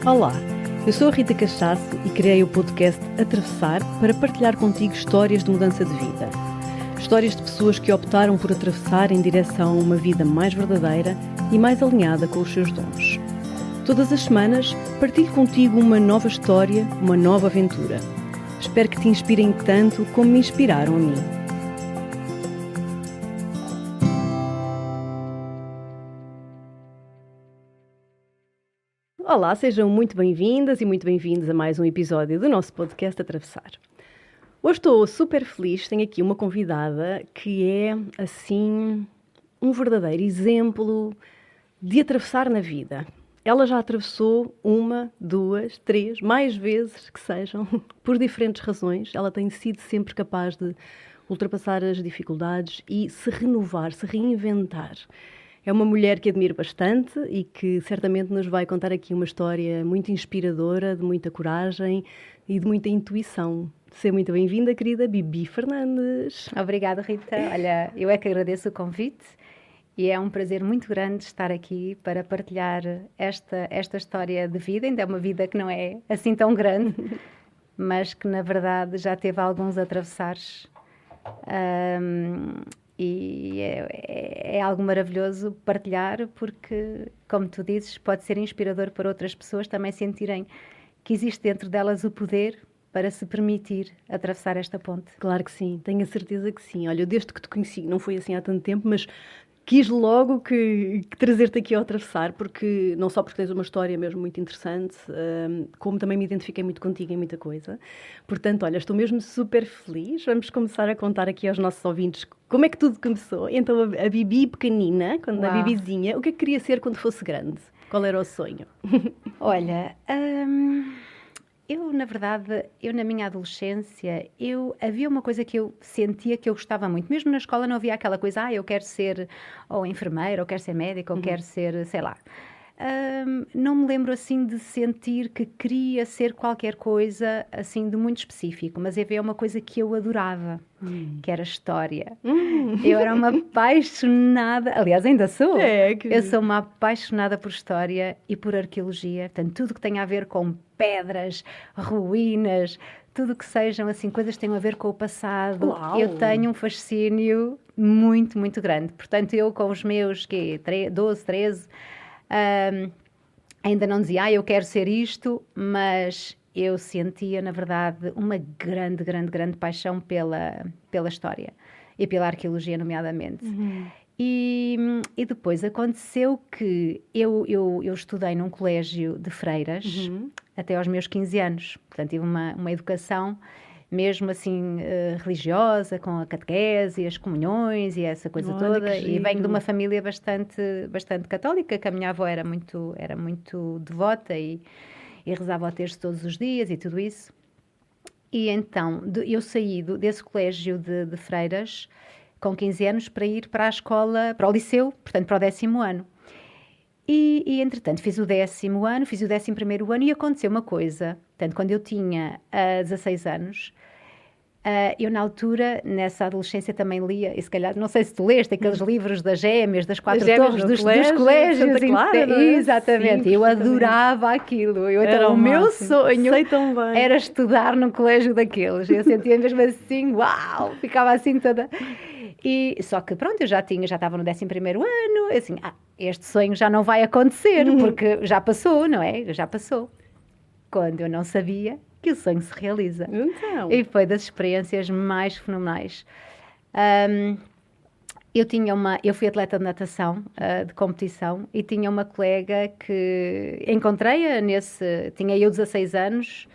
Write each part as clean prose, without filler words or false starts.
Olá, eu sou a Rita Cachaço e criei o podcast Atravessar para partilhar contigo histórias de mudança de vida. Histórias de pessoas que optaram por atravessar em direção a uma vida mais verdadeira e mais alinhada com os seus dons. Todas as semanas partilho contigo uma nova história, uma nova aventura. Espero que te inspirem tanto como me inspiraram a mim. Olá, sejam muito bem-vindas e muito bem-vindos a mais um episódio do nosso podcast Atravessar. Hoje estou super feliz, tenho aqui uma convidada que é, assim, um verdadeiro exemplo de atravessar na vida. Ela já atravessou uma, duas, três, mais vezes que sejam, por diferentes razões. Ela tem sido sempre capaz de ultrapassar as dificuldades e se renovar, se reinventar. É uma mulher que admiro bastante e que certamente nos vai contar aqui uma história muito inspiradora, de muita coragem e de muita intuição. Seja muito bem-vinda, querida Bibi Fernandes. Obrigada, Rita. Olha, eu é que agradeço o convite e é um prazer muito grande estar aqui para partilhar esta história de vida. Ainda é uma vida que não é assim tão grande, mas que na verdade já teve alguns atravessares. E é algo maravilhoso partilhar porque, como tu dizes, pode ser inspirador para outras pessoas também sentirem que existe dentro delas o poder para se permitir atravessar esta ponte. Claro que sim, tenho a certeza que sim. Olha, desde que te conheci, não foi assim há tanto tempo, mas quis logo que trazer-te aqui ao atravessar, porque não só porque tens uma história mesmo muito interessante, como também me identifiquei muito contigo em muita coisa. Portanto, olha, estou mesmo super feliz. Vamos começar a contar aqui aos nossos ouvintes como é que tudo começou. Então, a Bibi pequenina, quando a Bibizinha, o que é que queria ser quando fosse grande? Qual era o sonho? Olha, eu, na verdade, na minha adolescência, havia uma coisa que eu sentia que eu gostava muito. Mesmo na escola não havia aquela coisa, eu quero ser ou enfermeira, ou quero ser médica, ou quero ser, sei lá. Não me lembro, assim, de sentir que queria ser qualquer coisa, assim, de muito específico. Mas havia uma coisa que eu adorava, que era história. Eu era uma apaixonada, aliás, ainda sou. Eu sou uma apaixonada por história e por arqueologia. Portanto, tudo que tem a ver com pedras, ruínas, tudo que sejam, assim, coisas que tenham a ver com o passado. Uau. Eu tenho um fascínio muito, muito grande. Portanto, eu com os meus 12, 13, ainda não dizia, eu quero ser isto, mas eu sentia, na verdade, uma grande, grande, grande paixão pela história e pela arqueologia, nomeadamente. E depois aconteceu que eu estudei num colégio de freiras até aos meus 15 anos. Portanto, tive uma educação mesmo assim religiosa, com a catequese e as comunhões e essa coisa toda. E venho de uma família bastante católica, que a minha avó era muito devota e rezava ao terço todos os dias e tudo isso. E então eu saí desse colégio de freiras com 15 anos para ir para a escola, para o liceu, portanto para o 10º ano. E entretanto fiz o 10º ano, fiz o 11º ano e aconteceu uma coisa. Portanto, quando eu tinha 16 anos, eu na altura, nessa adolescência também lia, e se calhar, não sei se tu leste, aqueles livros das gêmeas, das 4 torres, dos colégios. Santa Clara, não é? Exatamente, Sim, eu adorava aquilo. Era o meu sonho era estudar num colégio daqueles. Eu sentia mesmo assim, uau, ficava assim toda... E, só que pronto, eu já estava no 11º ano, assim, este sonho já não vai acontecer, porque já passou, não é? Já passou. Quando eu não sabia que o sonho se realiza. Então. E foi das experiências mais fenomenais. Eu fui atleta de natação, de competição, e tinha uma colega que encontrei-a tinha eu 16 anos,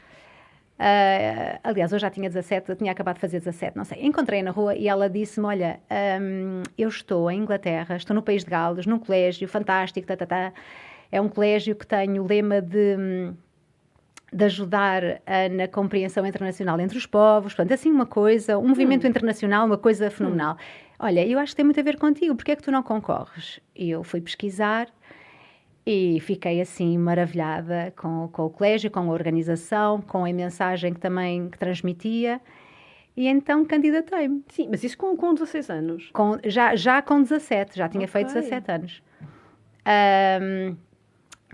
aliás, eu já tinha 17, eu tinha acabado de fazer 17, não sei. Encontrei-a na rua e ela disse-me, olha, eu estou em Inglaterra, estou no País de Gales, num colégio fantástico, é um colégio que tem o lema de ajudar na compreensão internacional entre os povos, portanto, assim uma coisa, um movimento internacional, uma coisa fenomenal. Olha, eu acho que tem muito a ver contigo, porque é que tu não concorres? E eu fui pesquisar e fiquei assim maravilhada com o colégio, com a organização, com a mensagem que transmitia E então candidatei-me. Sim, mas isso com 16 anos? Já com 17, já tinha feito 17 anos.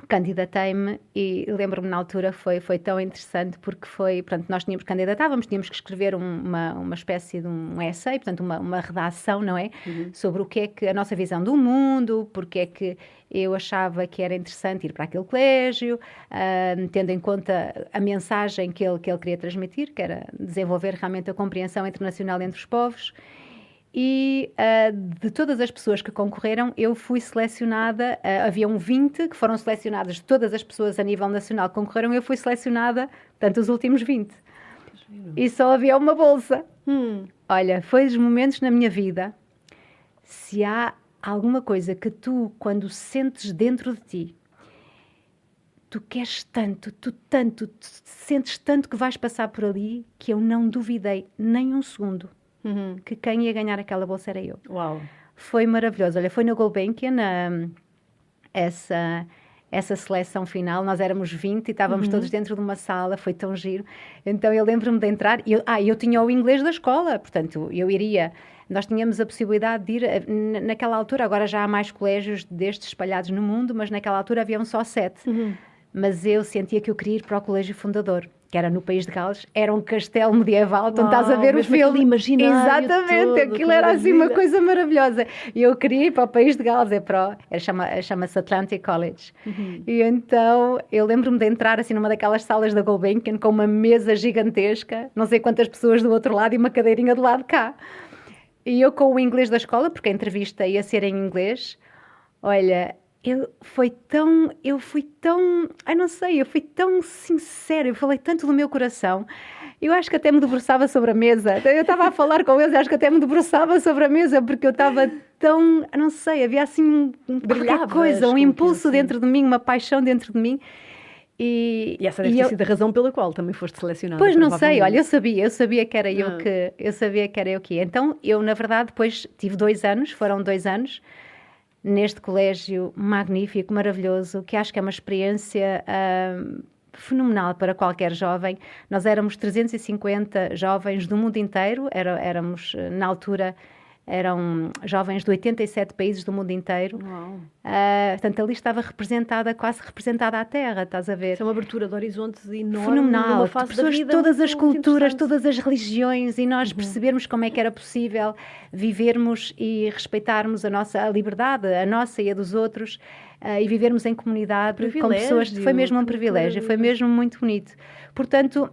Candidatei-me e lembro-me na altura foi tão interessante porque portanto, nós tínhamos que escrever uma espécie de um essay, portanto, uma redação, não é? Sobre o que é que a nossa visão do mundo, porque é que eu achava que era interessante ir para aquele colégio, tendo em conta a mensagem que ele queria transmitir, que era desenvolver realmente a compreensão internacional entre os povos. E de todas as pessoas que concorreram, eu fui selecionada, haviam 20 que foram selecionadas, de todas as pessoas a nível nacional que concorreram, eu fui selecionada, portanto, os últimos 20. E só havia uma bolsa. Olha, foi dos momentos na minha vida, se há alguma coisa que tu, quando sentes dentro de ti, tu queres tanto, tu sentes tanto que vais passar por ali, que eu não duvidei nem um segundo que quem ia ganhar aquela bolsa era eu. Uau! Foi maravilhoso. Olha, foi na Gulbenkian, essa seleção final. Nós éramos 20 e estávamos todos dentro de uma sala. Foi tão giro. Então, eu lembro-me de entrar. Eu tinha o inglês da escola. Portanto, eu iria... Nós tínhamos a possibilidade de ir... Naquela altura, agora já há mais colégios destes espalhados no mundo, mas naquela altura haviam só 7. Mas eu sentia que eu queria ir para o colégio fundador, que era no País de Gales, era um castelo medieval, então estás a ver o filme. Imaginário Exatamente, todo, aquilo era assim uma coisa maravilhosa. E eu queria ir para o País de Gales, chama-se Atlantic College. E então eu lembro-me de entrar assim numa daquelas salas da Gulbenkian com uma mesa gigantesca, não sei quantas pessoas do outro lado e uma cadeirinha do lado de cá. E eu com o inglês da escola, porque a entrevista ia ser em inglês, olha... Eu fui tão sincera, eu falei tanto do meu coração, eu acho que até me debruçava sobre a mesa, eu estava a falar com eles, acho que até me debruçava sobre a mesa, porque eu estava tão, não sei, havia assim qualquer coisa, um impulso dentro de mim, uma paixão dentro de mim. E essa deve ter sido a razão pela qual também foste selecionada. Pois não sei, olha, eu sabia que era eu que ia. Então, eu na verdade depois tive 2 anos, foram 2 anos, neste colégio magnífico, maravilhoso, que acho que é uma experiência fenomenal para qualquer jovem. Nós éramos 350 jovens do mundo inteiro, éramos, na altura, eram jovens de 87 países do mundo inteiro. Portanto, ali estava quase representada a Terra, estás a ver? Isso é uma abertura de horizontes enorme. Fenomenal, numa fase pessoas da vida de todas as culturas, interessante. todas as religiões, e nós percebermos como é que era possível vivermos e respeitarmos a liberdade, a nossa e a dos outros, e vivermos em comunidade com pessoas. Foi mesmo um privilégio, foi mesmo muito bonito. Portanto,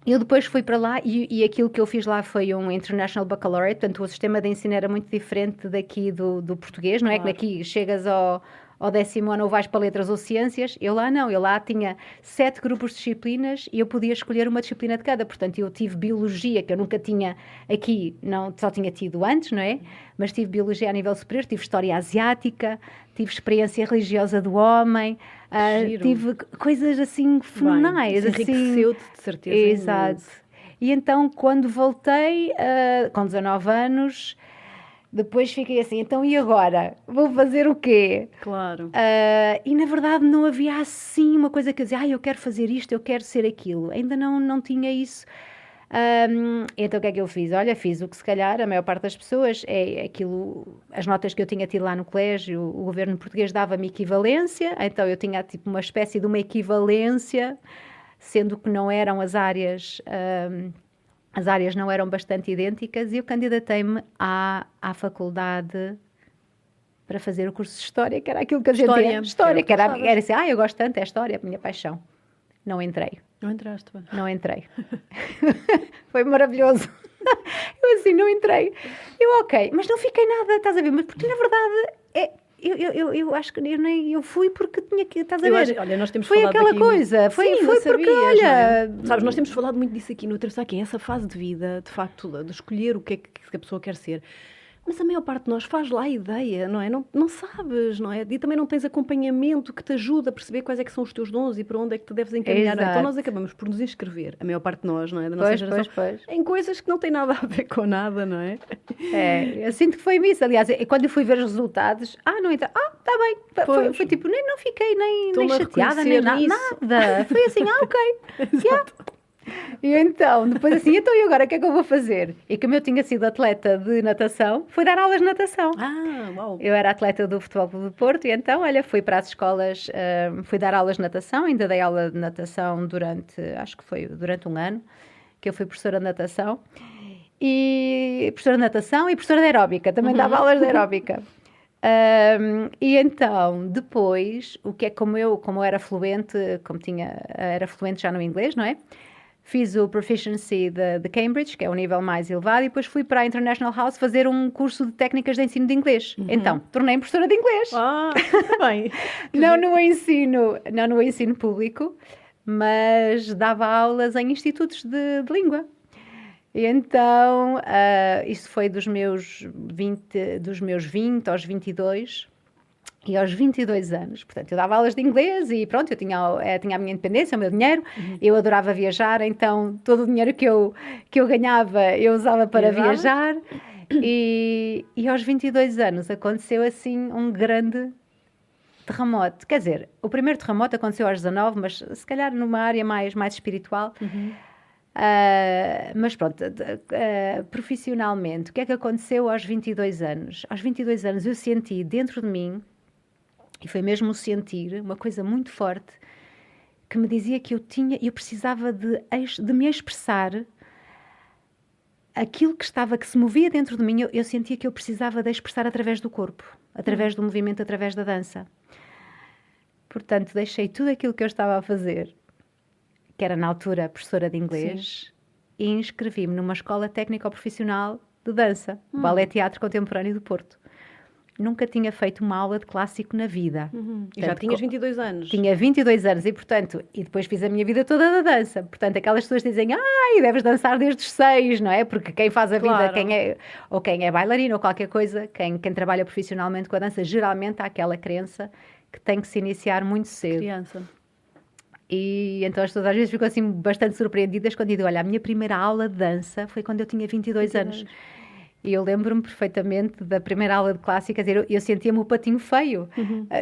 eu depois fui para lá e aquilo que eu fiz lá foi um International Baccalaureate, portanto o sistema de ensino era muito diferente daqui do português, não é? Que daqui chegas ao 10º ano ou vais para letras ou ciências. Eu lá não, eu lá tinha 7 grupos de disciplinas e eu podia escolher uma disciplina de cada. Portanto, eu tive biologia, que eu nunca tinha aqui, não, só tinha tido antes, não é? Mas tive biologia a nível superior, tive história asiática, tive experiência religiosa do homem, tive coisas assim fenomenais. Bem, enriqueceu-te de certeza. Exato. E então, quando voltei, com 19 anos... Depois fiquei assim, então e agora? Vou fazer o quê? Claro. E na verdade não havia assim uma coisa que eu dizia, eu quero fazer isto, eu quero ser aquilo. Ainda não tinha isso. Então o que é que eu fiz? Olha, fiz o que se calhar a maior parte das pessoas é aquilo, as notas que eu tinha tido lá no colégio, o governo português dava-me equivalência, então eu tinha tipo uma espécie de uma equivalência, sendo que não eram as áreas... As áreas não eram bastante idênticas e eu candidatei-me à faculdade para fazer o curso de História, que era aquilo que a gente ia. História, que era assim, eu gosto tanto, é História, é a minha paixão. Não entrei. Não entraste, bem. Não entrei. Foi maravilhoso. Eu assim, não entrei. Eu, ok, mas não fiquei nada, estás a ver? Mas porque na verdade, eu acho que eu fui porque tinha que, estás a ver? Olha, nós temos foi falado aquela aqui, coisa, foi porque, sabias, olha... É? Sabes, nós temos falado muito disso aqui no Atravessar, que é essa fase de vida, de facto, de escolher o que é que a pessoa quer ser. Mas a maior parte de nós faz lá a ideia, não é? Não sabes, não é? E também não tens acompanhamento que te ajuda a perceber quais é que são os teus dons e para onde é que te deves encaminhar. Não é? Então nós acabamos por nos inscrever, a maior parte de nós, não é? Da nossa geração, em coisas que não têm nada a ver com nada, não é? Eu sinto que foi isso. Aliás, quando eu fui ver os resultados, não entra. Está bem. Foi tipo, não fiquei nem chateada, nem nada. Foi assim, ok. E então, depois assim, então e agora o que é que eu vou fazer? E como eu tinha sido atleta de natação, fui dar aulas de natação. Uau. Eu era atleta do Futebol Clube do Porto e então, olha, fui para as escolas, fui dar aulas de natação, ainda dei aula de natação acho que foi durante um ano, que eu fui professora de natação. E professora de natação e professora de aeróbica, também dava aulas de aeróbica. E então, depois, como eu era fluente, era fluente já no inglês, não é? Fiz o Proficiency de Cambridge, que é o nível mais elevado, e depois fui para a International House fazer um curso de técnicas de ensino de inglês. Então, tornei-me professora de inglês. Muito bem. Não no ensino público, mas dava aulas em institutos de língua. E então, isso foi dos meus 20 aos 22. E aos 22 anos, portanto, eu dava aulas de inglês e pronto, eu tinha a minha independência, o meu dinheiro, eu adorava viajar, então todo o dinheiro que eu ganhava eu usava para viajar. E aos 22 anos aconteceu assim um grande terremoto. Quer dizer, o primeiro terremoto aconteceu aos 19, mas se calhar numa área mais espiritual. Mas pronto, profissionalmente, o que é que aconteceu aos 22 anos? Aos 22 anos eu senti dentro de mim, e foi mesmo o sentir, uma coisa muito forte, que me dizia que eu precisava de me expressar aquilo que se movia dentro de mim, eu sentia que eu precisava de expressar através do corpo, através do movimento, através da dança. Portanto, deixei tudo aquilo que eu estava a fazer, que era na altura professora de inglês, e inscrevi-me numa escola técnico-profissional de dança, Ballet Teatro Contemporâneo do Porto. Nunca tinha feito uma aula de clássico na vida. Portanto, e já tinhas 22 anos. Tinha 22 anos e, portanto, e depois fiz a minha vida toda da dança. Portanto, aquelas pessoas dizem, deves dançar desde os 6, não é? Porque quem faz a vida, quem é bailarina ou qualquer coisa, quem trabalha profissionalmente com a dança, geralmente há aquela crença que tem que se iniciar muito cedo. Criança. E então as pessoas às vezes ficam assim bastante surpreendidas quando eu digo, olha, a minha primeira aula de dança foi quando eu tinha 22 anos. E eu lembro-me perfeitamente da primeira aula de clássica, quer dizer, eu sentia-me o patinho feio,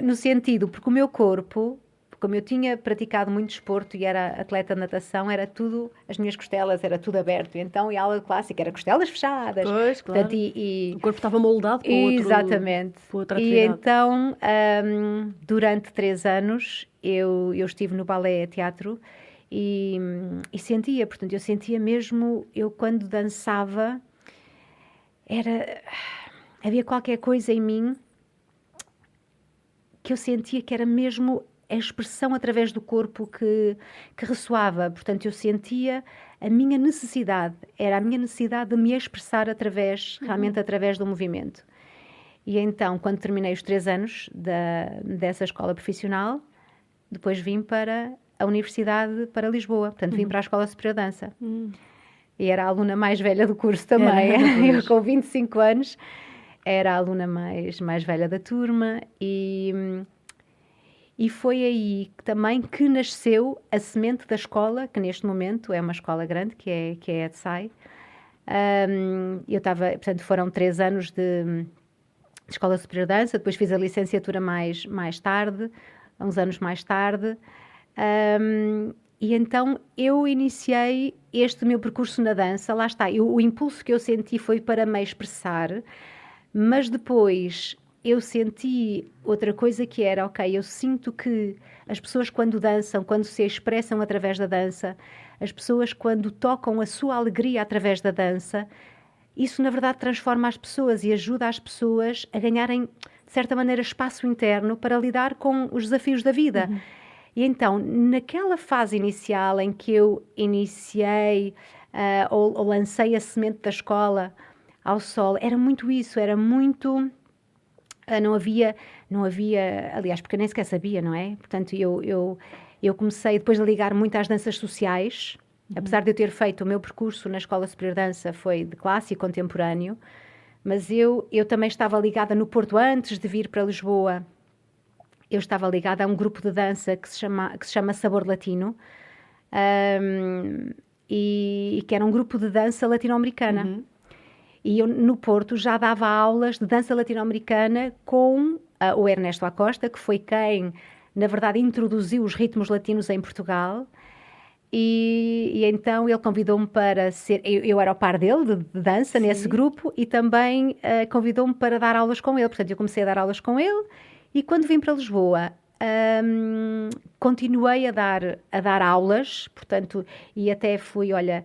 no sentido, porque o meu corpo, como eu tinha praticado muito desporto e era atleta de natação, era tudo, as minhas costelas, era tudo aberto. Então, a aula de clássica era costelas fechadas. Pois, claro. Portanto, o corpo estava moldado para outro. Exatamente. Para outra e então, durante 3 anos, eu estive no balé teatro e sentia, portanto, eu sentia mesmo, eu quando dançava, havia qualquer coisa em mim que eu sentia que era mesmo a expressão através do corpo que ressoava. Portanto, eu sentia a minha necessidade, era a minha necessidade de me expressar realmente através do movimento. E então, quando terminei os 3 anos dessa escola profissional, depois vim para a Universidade, para Lisboa. Portanto, vim para a Escola Superior de Dança. E era a aluna mais velha do curso também. Eu, com 25 anos, era a aluna mais velha da turma. E foi aí também que nasceu a semente da escola, que neste momento é uma escola grande, que é a ETSAI. Portanto, foram 3 anos de Escola Superior de Dança. Depois fiz a licenciatura mais tarde, uns anos mais tarde. E então eu iniciei este meu percurso na dança, lá está, o impulso que eu senti foi para me expressar, mas depois eu senti outra coisa que era, eu sinto que as pessoas quando dançam, quando se expressam através da dança, as pessoas quando tocam a sua alegria através da dança, isso na verdade transforma as pessoas e ajuda as pessoas a ganharem, de certa maneira, espaço interno para lidar com os desafios da vida. E então, naquela fase inicial em que eu iniciei ou lancei a semente da escola ao sol, era muito isso, era muito... Não havia, aliás, porque eu nem sequer sabia, não é? Portanto, eu comecei depois a ligar muito às danças sociais, apesar de eu ter feito o meu percurso na Escola Superior de Dança, foi de clássico contemporâneo, mas eu também estava ligada no Porto antes de vir para Lisboa. Eu estava ligada a um grupo de dança que se chama Sabor Latino, e que era um grupo de dança latino-americana. E eu, no Porto, já dava aulas de dança latino-americana com o Ernesto Acosta, que foi quem, na verdade, introduziu os ritmos latinos em Portugal. E então ele convidou-me para ser... Eu era ao par dele, de dança, nesse grupo, e também convidou-me para dar aulas com ele. Portanto, eu comecei a dar aulas com ele, e quando vim para Lisboa, continuei a dar aulas, portanto, e até fui, olha,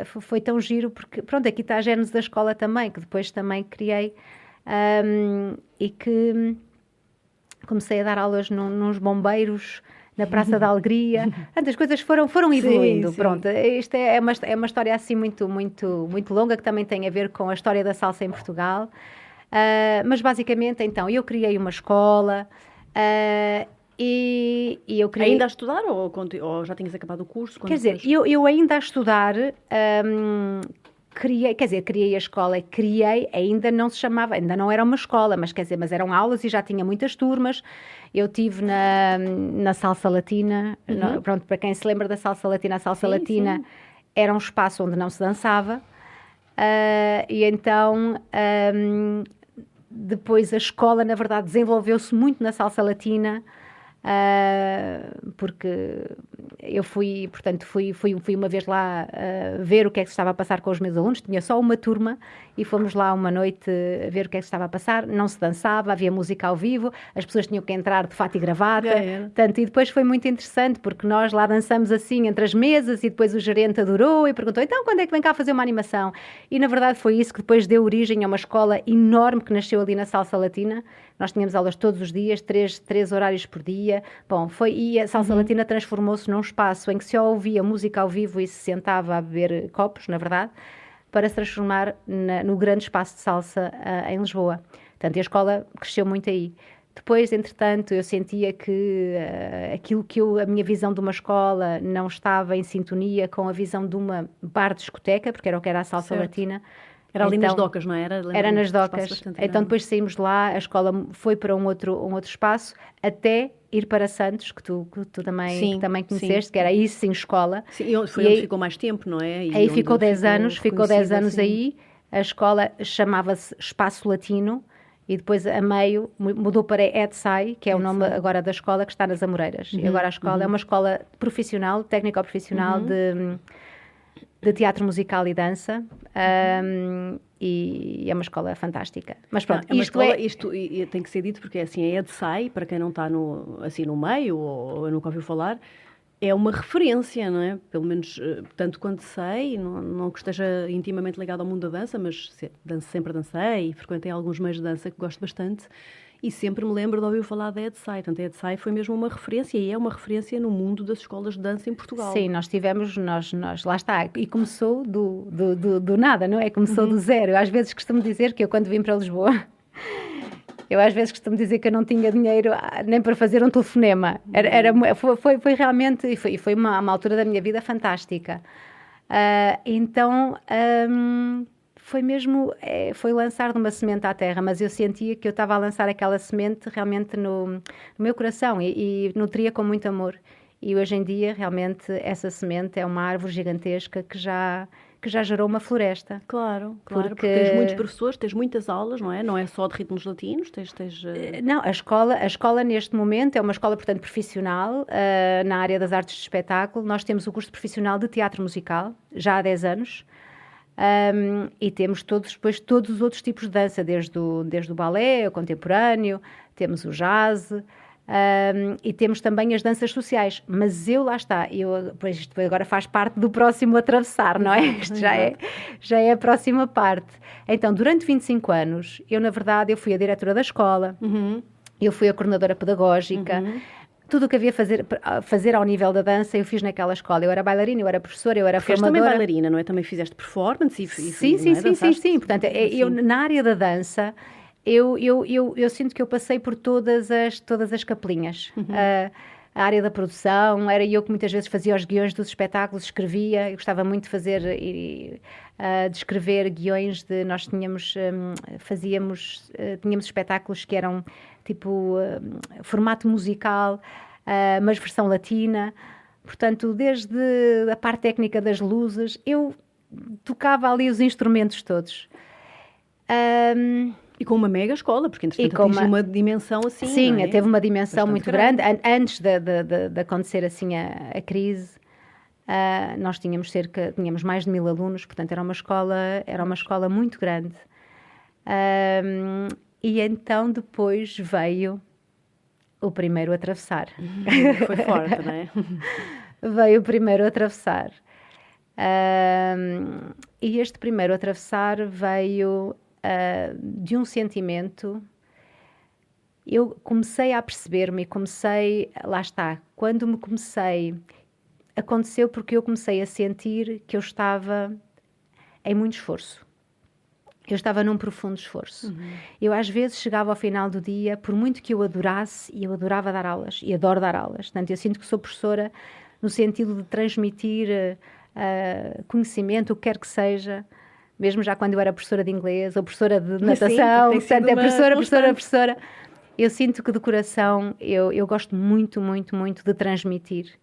foi tão giro, porque, pronto, aqui está a gênese da escola também, que depois também criei, e que comecei a dar aulas nos bombeiros, na Praça da Alegria. As coisas foram evoluindo. Sim. Pronto, isto é uma história assim muito, muito, muito longa, que também tem a ver com a história da salsa em Portugal. Mas basicamente, então, eu criei uma escola e eu criei... Ainda a estudar ou já tinhas acabado o curso? Quer dizer, eu ainda a estudar... criei a escola, ainda não se chamava, ainda não era uma escola, mas eram aulas e já tinha muitas turmas. Eu estive na Salsa Latina, pronto, para quem se lembra da Salsa Latina, a Salsa Latina era um espaço onde não se dançava, e então depois a escola, na verdade, desenvolveu-se muito na Salsa Latina, porque eu fui uma vez lá ver o que é que se estava a passar com os meus alunos. Tinha só uma turma e fomos lá uma noite ver o que é que se estava a passar. Não se dançava, havia música ao vivo, as pessoas tinham que entrar de fato e gravata. Portanto, e depois foi muito interessante, porque nós lá dançamos assim entre as mesas, e depois o gerente adorou e perguntou: então quando é que vem cá fazer uma animação? E na verdade foi isso que depois deu origem a uma escola enorme que nasceu ali na Salsa Latina. Nós tínhamos aulas todos os dias, três horários por dia. Bom, e a Salsa Latina transformou-se num espaço em que se ouvia música ao vivo e se sentava a beber copos, na verdade, para se transformar no grande espaço de salsa em Lisboa. Portanto, a escola cresceu muito aí. Depois, entretanto, eu sentia que a minha visão de uma escola não estava em sintonia com a visão de uma bar-discoteca, porque era o que era a Salsa Latina. Era ali nas docas, não era? Era nas docas. Então depois saímos de lá, a escola foi para um outro espaço, até ir para Santos, que tu também conheceste, que era aí sim escola. Sim, foi onde ficou mais tempo, não é? Aí ficou 10 anos, aí. A escola chamava-se Espaço Latino, e depois a meio mudou para EDSAI, que é o nome agora da escola, que está nas Amoreiras. E agora a escola é uma escola profissional, técnico-profissional de teatro musical e dança, e é uma escola fantástica. Mas pronto, isto tem que ser dito, porque assim, a EDSAI, para quem não está no meio ou nunca ouviu falar, é uma referência, não é? Pelo menos, tanto quanto sei, não que esteja intimamente ligado ao mundo da dança, mas sempre dancei e frequentei alguns meios de dança que gosto bastante. E sempre me lembro de ouvir falar da EDSAI. Portanto, a EDSAI foi mesmo uma referência, e é uma referência no mundo das escolas de dança em Portugal. Sim, nós tivemos, lá está, e começou do nada, não é? Começou do zero. Eu às vezes costumo dizer que eu, quando vim para Lisboa, que eu não tinha dinheiro nem para fazer um telefonema. Foi realmente, foi uma altura da minha vida fantástica. Então... foi lançar de uma semente à terra, mas eu sentia que eu estava a lançar aquela semente realmente no meu coração e nutria com muito amor. E hoje em dia, realmente, essa semente é uma árvore gigantesca que já gerou uma floresta. Claro, porque tens muitos professores, tens muitas aulas, não é? Não é só de ritmos latinos, Não, a escola neste momento é uma escola, portanto, profissional, na área das artes de espetáculo. Nós temos o curso profissional de teatro musical, já há 10 anos. E temos todos os outros tipos de dança, desde o balé, o contemporâneo, temos o jazz, e temos também as danças sociais. Mas lá está, pois isto agora faz parte do próximo atravessar, não é? Isto já é a próxima parte. Então, durante 25 anos, na verdade, eu fui a diretora da escola, eu fui a coordenadora pedagógica. Tudo o que havia a fazer ao nível da dança, eu fiz naquela escola. Eu era bailarina, eu era professora, eu era formadora. Também bailarina, não é? Também fizeste performance Sim. Portanto, eu na área da dança, eu sinto que eu passei por todas as capelinhas. A área da produção, era eu que muitas vezes fazia os guiões dos espetáculos, escrevia. Eu gostava muito de fazer de escrever guiões nós tínhamos espetáculos que eram tipo formato musical, mas versão latina. Portanto, desde a parte técnica das luzes, eu tocava ali os instrumentos todos. E com uma mega escola, porque entretanto atingiu uma dimensão assim. Sim, não é? Teve uma dimensão bastante muito grande. Antes de acontecer assim a crise, Nós tínhamos mais de 1000 alunos, portanto era uma escola muito grande. E então depois veio o primeiro a atravessar. Foi forte, não é? Veio o primeiro a atravessar. E este primeiro a atravessar veio de um sentimento. Eu comecei a perceber-me, lá está, quando me aconteceu porque eu comecei a sentir que eu estava em muito esforço. Eu estava num profundo esforço. Eu às vezes chegava ao final do dia, por muito que eu adorasse, e eu adorava dar aulas, e adoro dar aulas. Portanto, eu sinto que sou professora no sentido de transmitir conhecimento, o que quer que seja, mesmo já quando eu era professora de inglês, ou professora de natação, portanto, é professora. Eu sinto que de coração eu gosto muito, muito, muito de transmitir.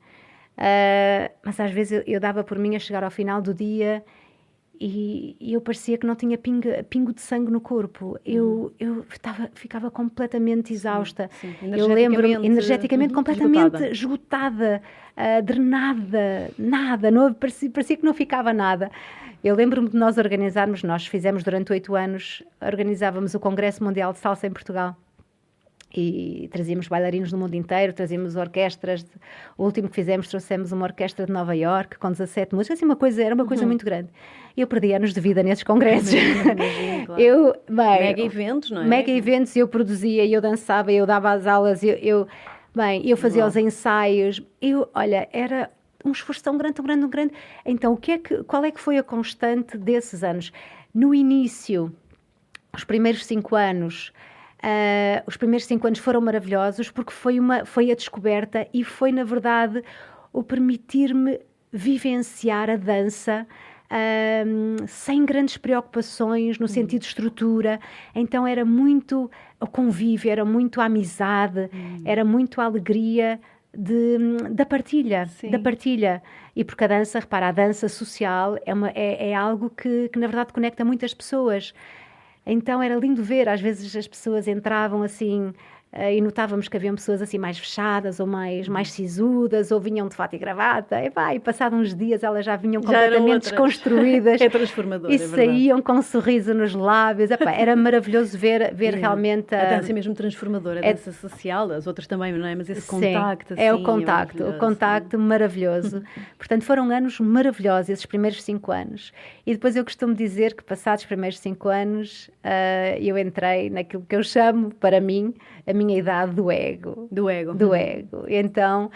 Mas às vezes eu dava por mim a chegar ao final do dia e eu parecia que não tinha pingo de sangue no corpo. Eu ficava completamente exausta. Sim. Eu lembro-me, energeticamente completamente esgotada, drenada, nada, parecia que não ficava nada. Eu lembro-me de nós fizemos durante 8 anos, organizávamos o Congresso Mundial de Salsa em Portugal. E trazíamos bailarinos do mundo inteiro, trazíamos orquestras. O último que fizemos, trouxemos uma orquestra de Nova Iorque com 17 músicas. Assim, era uma coisa muito grande. E eu perdi anos de vida nesses congressos. Claro. Mega eventos, não é? Mega eventos, eu produzia, eu dançava, eu dava as aulas, eu fazia os ensaios. Olha, era um esforço tão grande, tão grande, tão grande. Então, qual é que foi a constante desses anos? No início, os primeiros 5 anos... os primeiros 5 anos foram maravilhosos porque foi a descoberta e foi, na verdade, o permitir-me vivenciar a dança sem grandes preocupações no sentido de estrutura. Então era muito o convívio, era muito a amizade, era muito a alegria da partilha. E porque a dança, repara, a dança social é algo que na verdade conecta muitas pessoas. Então era lindo ver, às vezes as pessoas entravam assim e notávamos que haviam pessoas assim mais fechadas ou mais sisudas ou vinham de fato e gravata e passados uns dias elas já vinham completamente desconstruídas. É transformador, e saíam com um sorriso nos lábios. Era maravilhoso ver realmente a dança é mesmo transformadora, a dança social, as outras também, não é? Mas esse contacto assim, é o contacto maravilhoso. Portanto, foram anos maravilhosos esses primeiros 5 anos. E depois eu costumo dizer que passados os primeiros 5 anos eu entrei naquilo que eu chamo, para mim, a minha idade do ego. Então,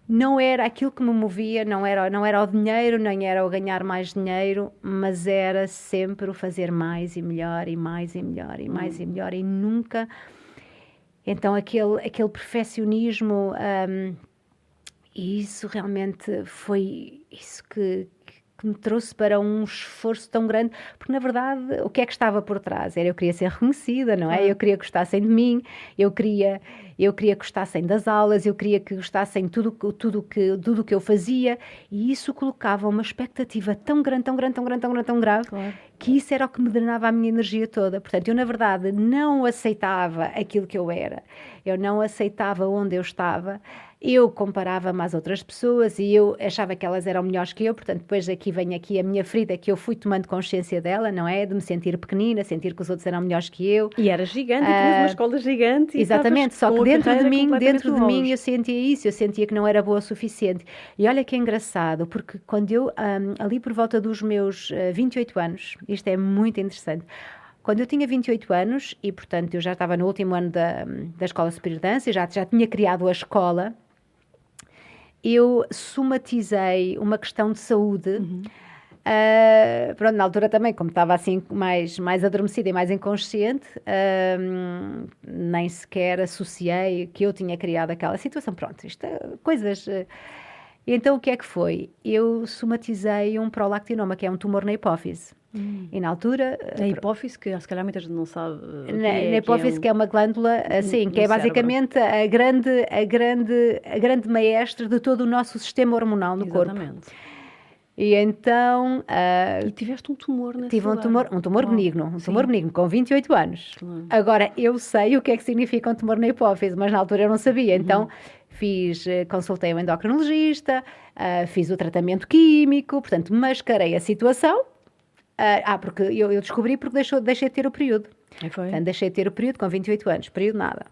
não era aquilo que me movia, não era o dinheiro, nem era o ganhar mais dinheiro, mas era sempre o fazer mais e melhor, e mais e melhor, e mais e melhor, e nunca... Então, aquele perfeccionismo, e isso realmente foi isso que me trouxe para um esforço tão grande, porque na verdade o que é que estava por trás? Eu queria ser reconhecida, não é? Eu queria que gostassem de mim, eu queria que gostassem das aulas, eu queria que gostassem de tudo que eu fazia, e isso colocava uma expectativa tão grande, claro, que isso era o que me drenava a minha energia toda. Portanto, eu na verdade não aceitava aquilo que eu era, eu não aceitava onde eu estava. Eu comparava-me às outras pessoas e eu achava que elas eram melhores que eu, portanto, depois vem aqui a minha ferida, que eu fui tomando consciência dela, não é? De me sentir pequenina, sentir que os outros eram melhores que eu. E era gigante, tinhas uma escola gigante. Exatamente, só que dentro de mim eu sentia isso, eu sentia que não era boa o suficiente. E olha que engraçado, porque quando eu, ali por volta dos meus 28 anos, isto é muito interessante, quando eu tinha 28 anos, e portanto eu já estava no último ano da Escola Superior de Dança, já tinha criado a escola, eu somatizei uma questão de saúde. Pronto, na altura também, como estava assim mais adormecida e mais inconsciente, nem sequer associei que eu tinha criado aquela situação. Pronto, isto é coisas... Então, o que é que foi? Eu somatizei um prolactinoma, que é um tumor na hipófise. E na altura... A hipófise, que se calhar muita gente não sabe... Na hipófise, que é uma glândula, assim, que é basicamente a grande maestra de todo o nosso sistema hormonal no corpo. E então... e tiveste um tumor nesse Tive um tumor benigno, tumor benigno, com 28 anos. Claro. Agora, eu sei o que é que significa um tumor na hipófise, mas na altura eu não sabia. Então, consultei um endocrinologista, fiz o tratamento químico, portanto, mascarei a situação. Porque eu descobri porque deixei de ter o período. Portanto, deixei de ter o período com 28 anos, período nada.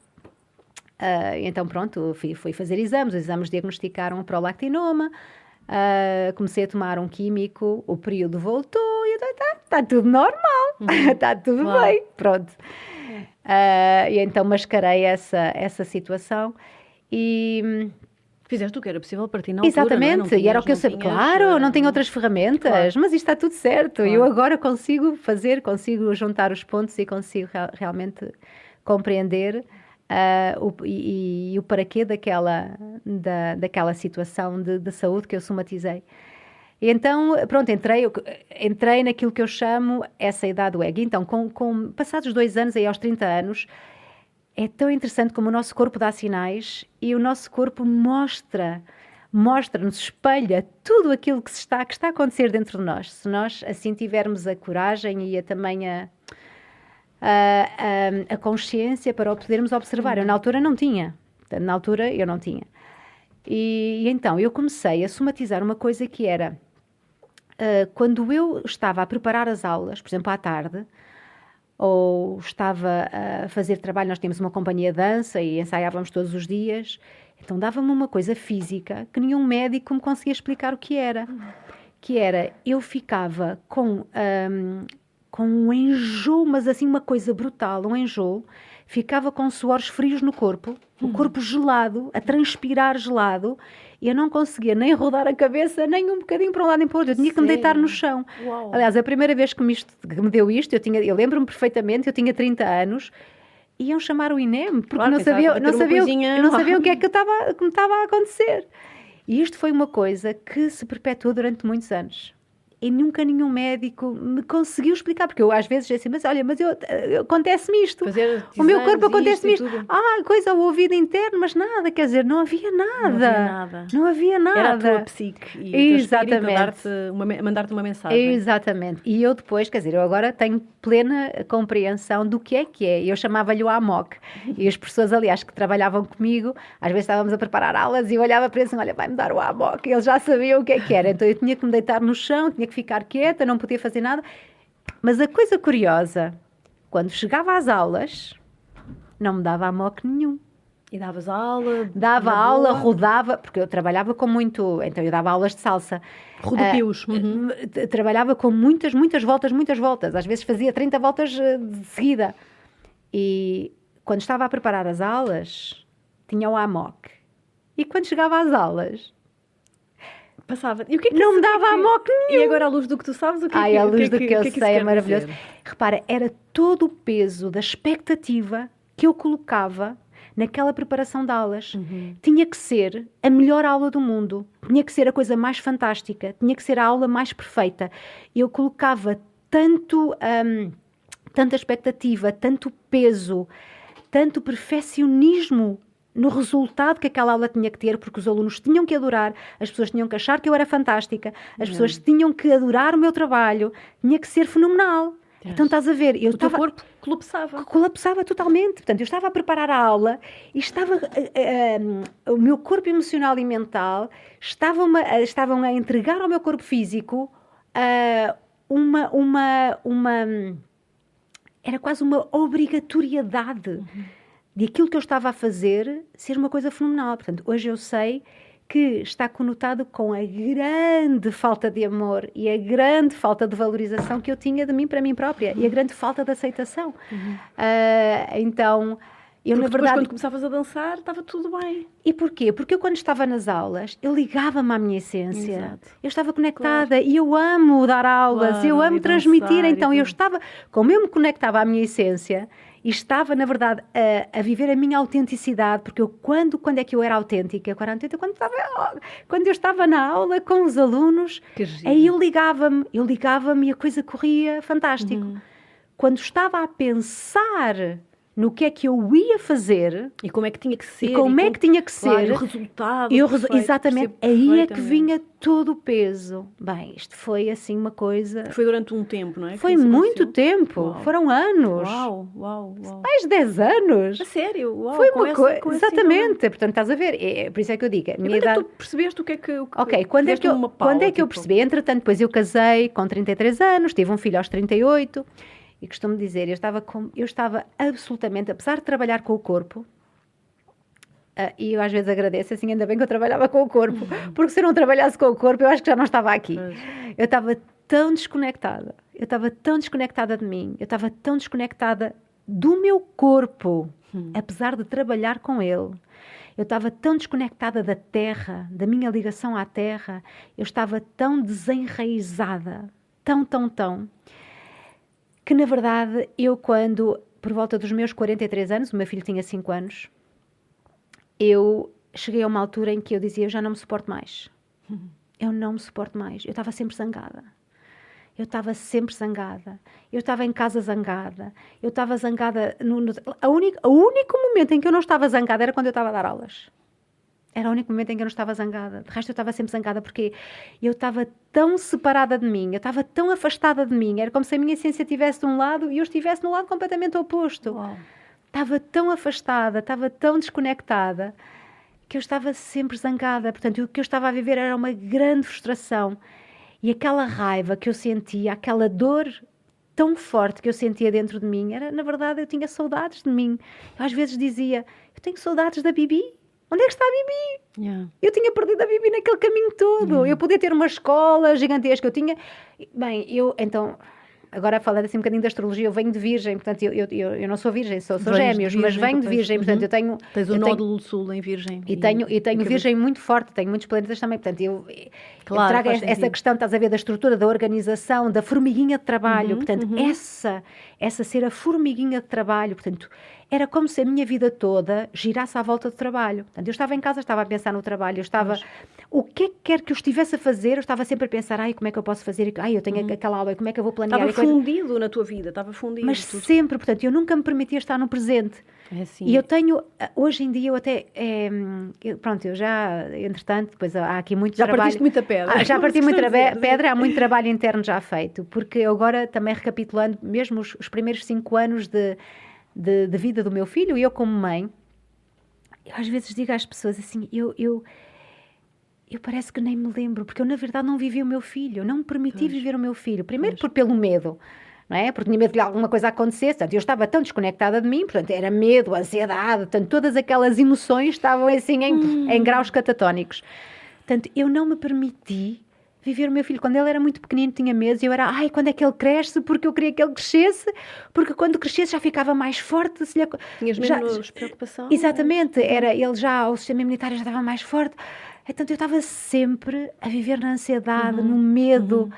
Então, pronto, fui fazer exames, os exames diagnosticaram o prolactinoma, comecei a tomar um químico, o período voltou e está tudo normal, está tudo bem, pronto. E então mascarei essa situação e... Fizeste o que era possível para ti na altura, exatamente, não é? E era o que eu sabia. Claro, não tenho outras ferramentas, mas isto está tudo certo. Eu agora consigo juntar os pontos e consigo realmente compreender o paraquê daquela situação de saúde que eu somatizei. E então, pronto, entrei naquilo que eu chamo essa idade do ego. Então, com passados 2 anos, aí aos 30 anos, é tão interessante como o nosso corpo dá sinais e o nosso corpo mostra-nos, espelha tudo aquilo que está a acontecer dentro de nós. Se nós assim tivermos a coragem e também a consciência para o podermos observar. Eu na altura não tinha. E então eu comecei a somatizar uma coisa que era, quando eu estava a preparar as aulas, por exemplo, à tarde, ou estava a fazer trabalho, nós tínhamos uma companhia de dança e ensaiávamos todos os dias, então dava-me uma coisa física que nenhum médico me conseguia explicar o que era. Eu ficava com um enjoo, mas assim uma coisa brutal, um enjoo, ficava com suores frios no corpo, o corpo gelado, a transpirar gelado, e eu não conseguia nem rodar a cabeça, nem um bocadinho para um lado nem para o outro. Eu tinha que me deitar no chão. Uau. Aliás, a primeira vez que me deu isto, eu lembro-me perfeitamente, eu tinha 30 anos, iam chamar o INEM, porque não sabia o que é que me estava a acontecer. E isto foi uma coisa que se perpetuou durante muitos anos. E nunca nenhum médico me conseguiu explicar, porque eu às vezes disse assim, mas acontece-me isto, o meu corpo acontece-me isto, coisa ao ouvido interno, mas nada, quer dizer, não havia nada. Era a tua psique e exatamente. Mandar-te uma mensagem. Exatamente, e eu depois, quer dizer, eu agora tenho plena compreensão do que é, eu chamava-lhe o AMOC, e as pessoas, aliás, que trabalhavam comigo, às vezes estávamos a preparar aulas e eu olhava para eles e olha, vai-me dar o AMOC, eles já sabiam o que é que era, então eu tinha que me deitar no chão, tinha que ficar quieta, não podia fazer nada. Mas a coisa curiosa, quando chegava às aulas, não me dava AMOC nenhum. E davas aula? Dava aula, rodava, porque eu trabalhava com muito... Então eu dava aulas de salsa. Rodopios. Trabalhava com muitas voltas. Às vezes fazia 30 voltas de seguida. E quando estava a preparar as aulas, tinha o AMOC. E quando chegava às aulas... passava. E o que é que não me dava AMOC nenhum. E agora, à luz do que tu sabes, o que é que à luz do que eu sei, é maravilhoso. Dizer? Repara, era todo o peso da expectativa que eu colocava naquela preparação de aulas. Tinha que ser a melhor aula do mundo. Tinha que ser a coisa mais fantástica. Tinha que ser a aula mais perfeita. Eu colocava tanta expectativa, tanto peso, tanto perfeccionismo no resultado que aquela aula tinha que ter, porque os alunos tinham que adorar, as pessoas tinham que achar que eu era fantástica, as pessoas tinham que adorar o meu trabalho, tinha que ser fenomenal. Então estás a ver, o teu corpo colapsava. Colapsava totalmente. Portanto, eu estava a preparar a aula e o meu corpo emocional e mental estavam a entregar ao meu corpo físico era quase uma obrigatoriedade de aquilo que eu estava a fazer ser uma coisa fenomenal. Portanto, hoje eu sei que está conotado com a grande falta de amor e a grande falta de valorização que eu tinha de mim para mim própria e a grande falta de aceitação. Então, eu na verdade... depois, quando começavas a dançar, estava tudo bem. E porquê? Porque eu, quando estava nas aulas, eu ligava-me à minha essência. Exato. Eu estava conectada e eu amo dar aulas, eu amo transmitir. Então, eu estava... Como eu me conectava à minha essência... E estava, na verdade, a viver a minha autenticidade, porque eu, quando é que eu era autêntica? Quando eu estava na aula com os alunos, aí eu ligava-me e a coisa corria fantástico. Quando estava a pensar no que é que eu ia fazer e como é que tinha que ser. E como é que tinha que claro, ser. O resultado. Exatamente. Aí é que vinha todo o peso. Bem, isto foi assim uma coisa... Foi durante um tempo, não é? Foi muito tempo. Uau. Foram anos. Uau. Mais de 10 anos. A sério? Uau. Foi uma coisa... Exatamente. Portanto, estás a ver. Por isso é que eu digo. Quando é que tu percebeste o que é que... Ok, quando é que eu percebi? Entretanto, depois eu casei com 33 anos, tive um filho aos 38... E costumo dizer, eu estava absolutamente, apesar de trabalhar com o corpo, e eu às vezes agradeço, assim, ainda bem que eu trabalhava com o corpo, porque se eu não trabalhasse com o corpo, eu acho que já não estava aqui. Eu estava tão desconectada, de mim, eu estava tão desconectada do meu corpo, apesar de trabalhar com ele. Eu estava tão desconectada da terra, da minha ligação à terra, eu estava tão desenraizada, tão, que na verdade eu quando, por volta dos meus 43 anos, o meu filho tinha 5 anos, eu cheguei a uma altura em que eu dizia, eu já não me suporto mais. Eu não me suporto mais. Eu estava sempre zangada. Eu estava em casa zangada. Eu estava zangada... O único momento em que eu não estava zangada era quando eu estava a dar aulas. Era o único momento em que eu não estava zangada. De resto, eu estava sempre zangada porque eu estava tão separada de mim, eu estava tão afastada de mim. Era como se a minha essência estivesse de um lado e eu estivesse no lado completamente oposto. Uau. Estava tão afastada, estava tão desconectada que eu estava sempre zangada. Portanto, o que eu estava a viver era uma grande frustração. E aquela raiva que eu sentia, aquela dor tão forte que eu sentia dentro de mim, era, na verdade, eu tinha saudades de mim. Eu às vezes dizia, eu tenho saudades da Bibi. Onde é que está a Bibi? Yeah. Eu tinha perdido a Bibi naquele caminho todo. Eu podia ter uma escola gigantesca. Eu tinha... Bem, então... Agora, falando assim um bocadinho da astrologia, eu venho de Virgem, portanto, eu não sou Virgem, sou Gêmeos, mas venho de Virgem, portanto, eu tenho... Tens o nódulo sul em Virgem. E tenho Virgem muito forte, tenho muitos planetas também, portanto, eu trago essa questão, estás a ver, da estrutura, da organização, da formiguinha de trabalho, portanto, essa ser a formiguinha de trabalho, portanto, era como se a minha vida toda girasse à volta do trabalho. Portanto, eu estava em casa, estava a pensar no trabalho, eu estava... O que é que quer que eu estivesse a fazer? Eu estava sempre a pensar, como é que eu posso fazer? Eu tenho aquela aula, como é que eu vou planear? Estava fundido na tua vida, estava fundido. Mas tudo. Sempre, portanto, eu nunca me permitia estar no presente. É assim. E eu tenho, hoje em dia, eu até... eu já, entretanto, depois há aqui muito trabalho... Já partiste muita pedra. Já parti muita pedra, há muito trabalho interno já feito. Porque eu agora, também recapitulando, mesmo os primeiros 5 anos de vida do meu filho, e eu como mãe, eu às vezes digo às pessoas assim, eu parece que nem me lembro, porque eu na verdade não vivi o meu filho, não me permiti viver o meu filho, primeiro pelo medo, não é? Porque tinha medo de alguma coisa acontecesse, portanto eu estava tão desconectada de mim, portanto era medo, ansiedade, portanto todas aquelas emoções estavam assim em graus catatónicos, portanto eu não me permiti viver o meu filho. Quando ele era muito pequenino, tinha medo, e eu era, quando é que ele cresce? Porque eu queria que ele crescesse, porque quando crescesse já ficava mais forte. Tinhas menos preocupação? Exatamente, ele já, o sistema imunitário já estava mais forte. Então eu estava sempre a viver na ansiedade, no medo,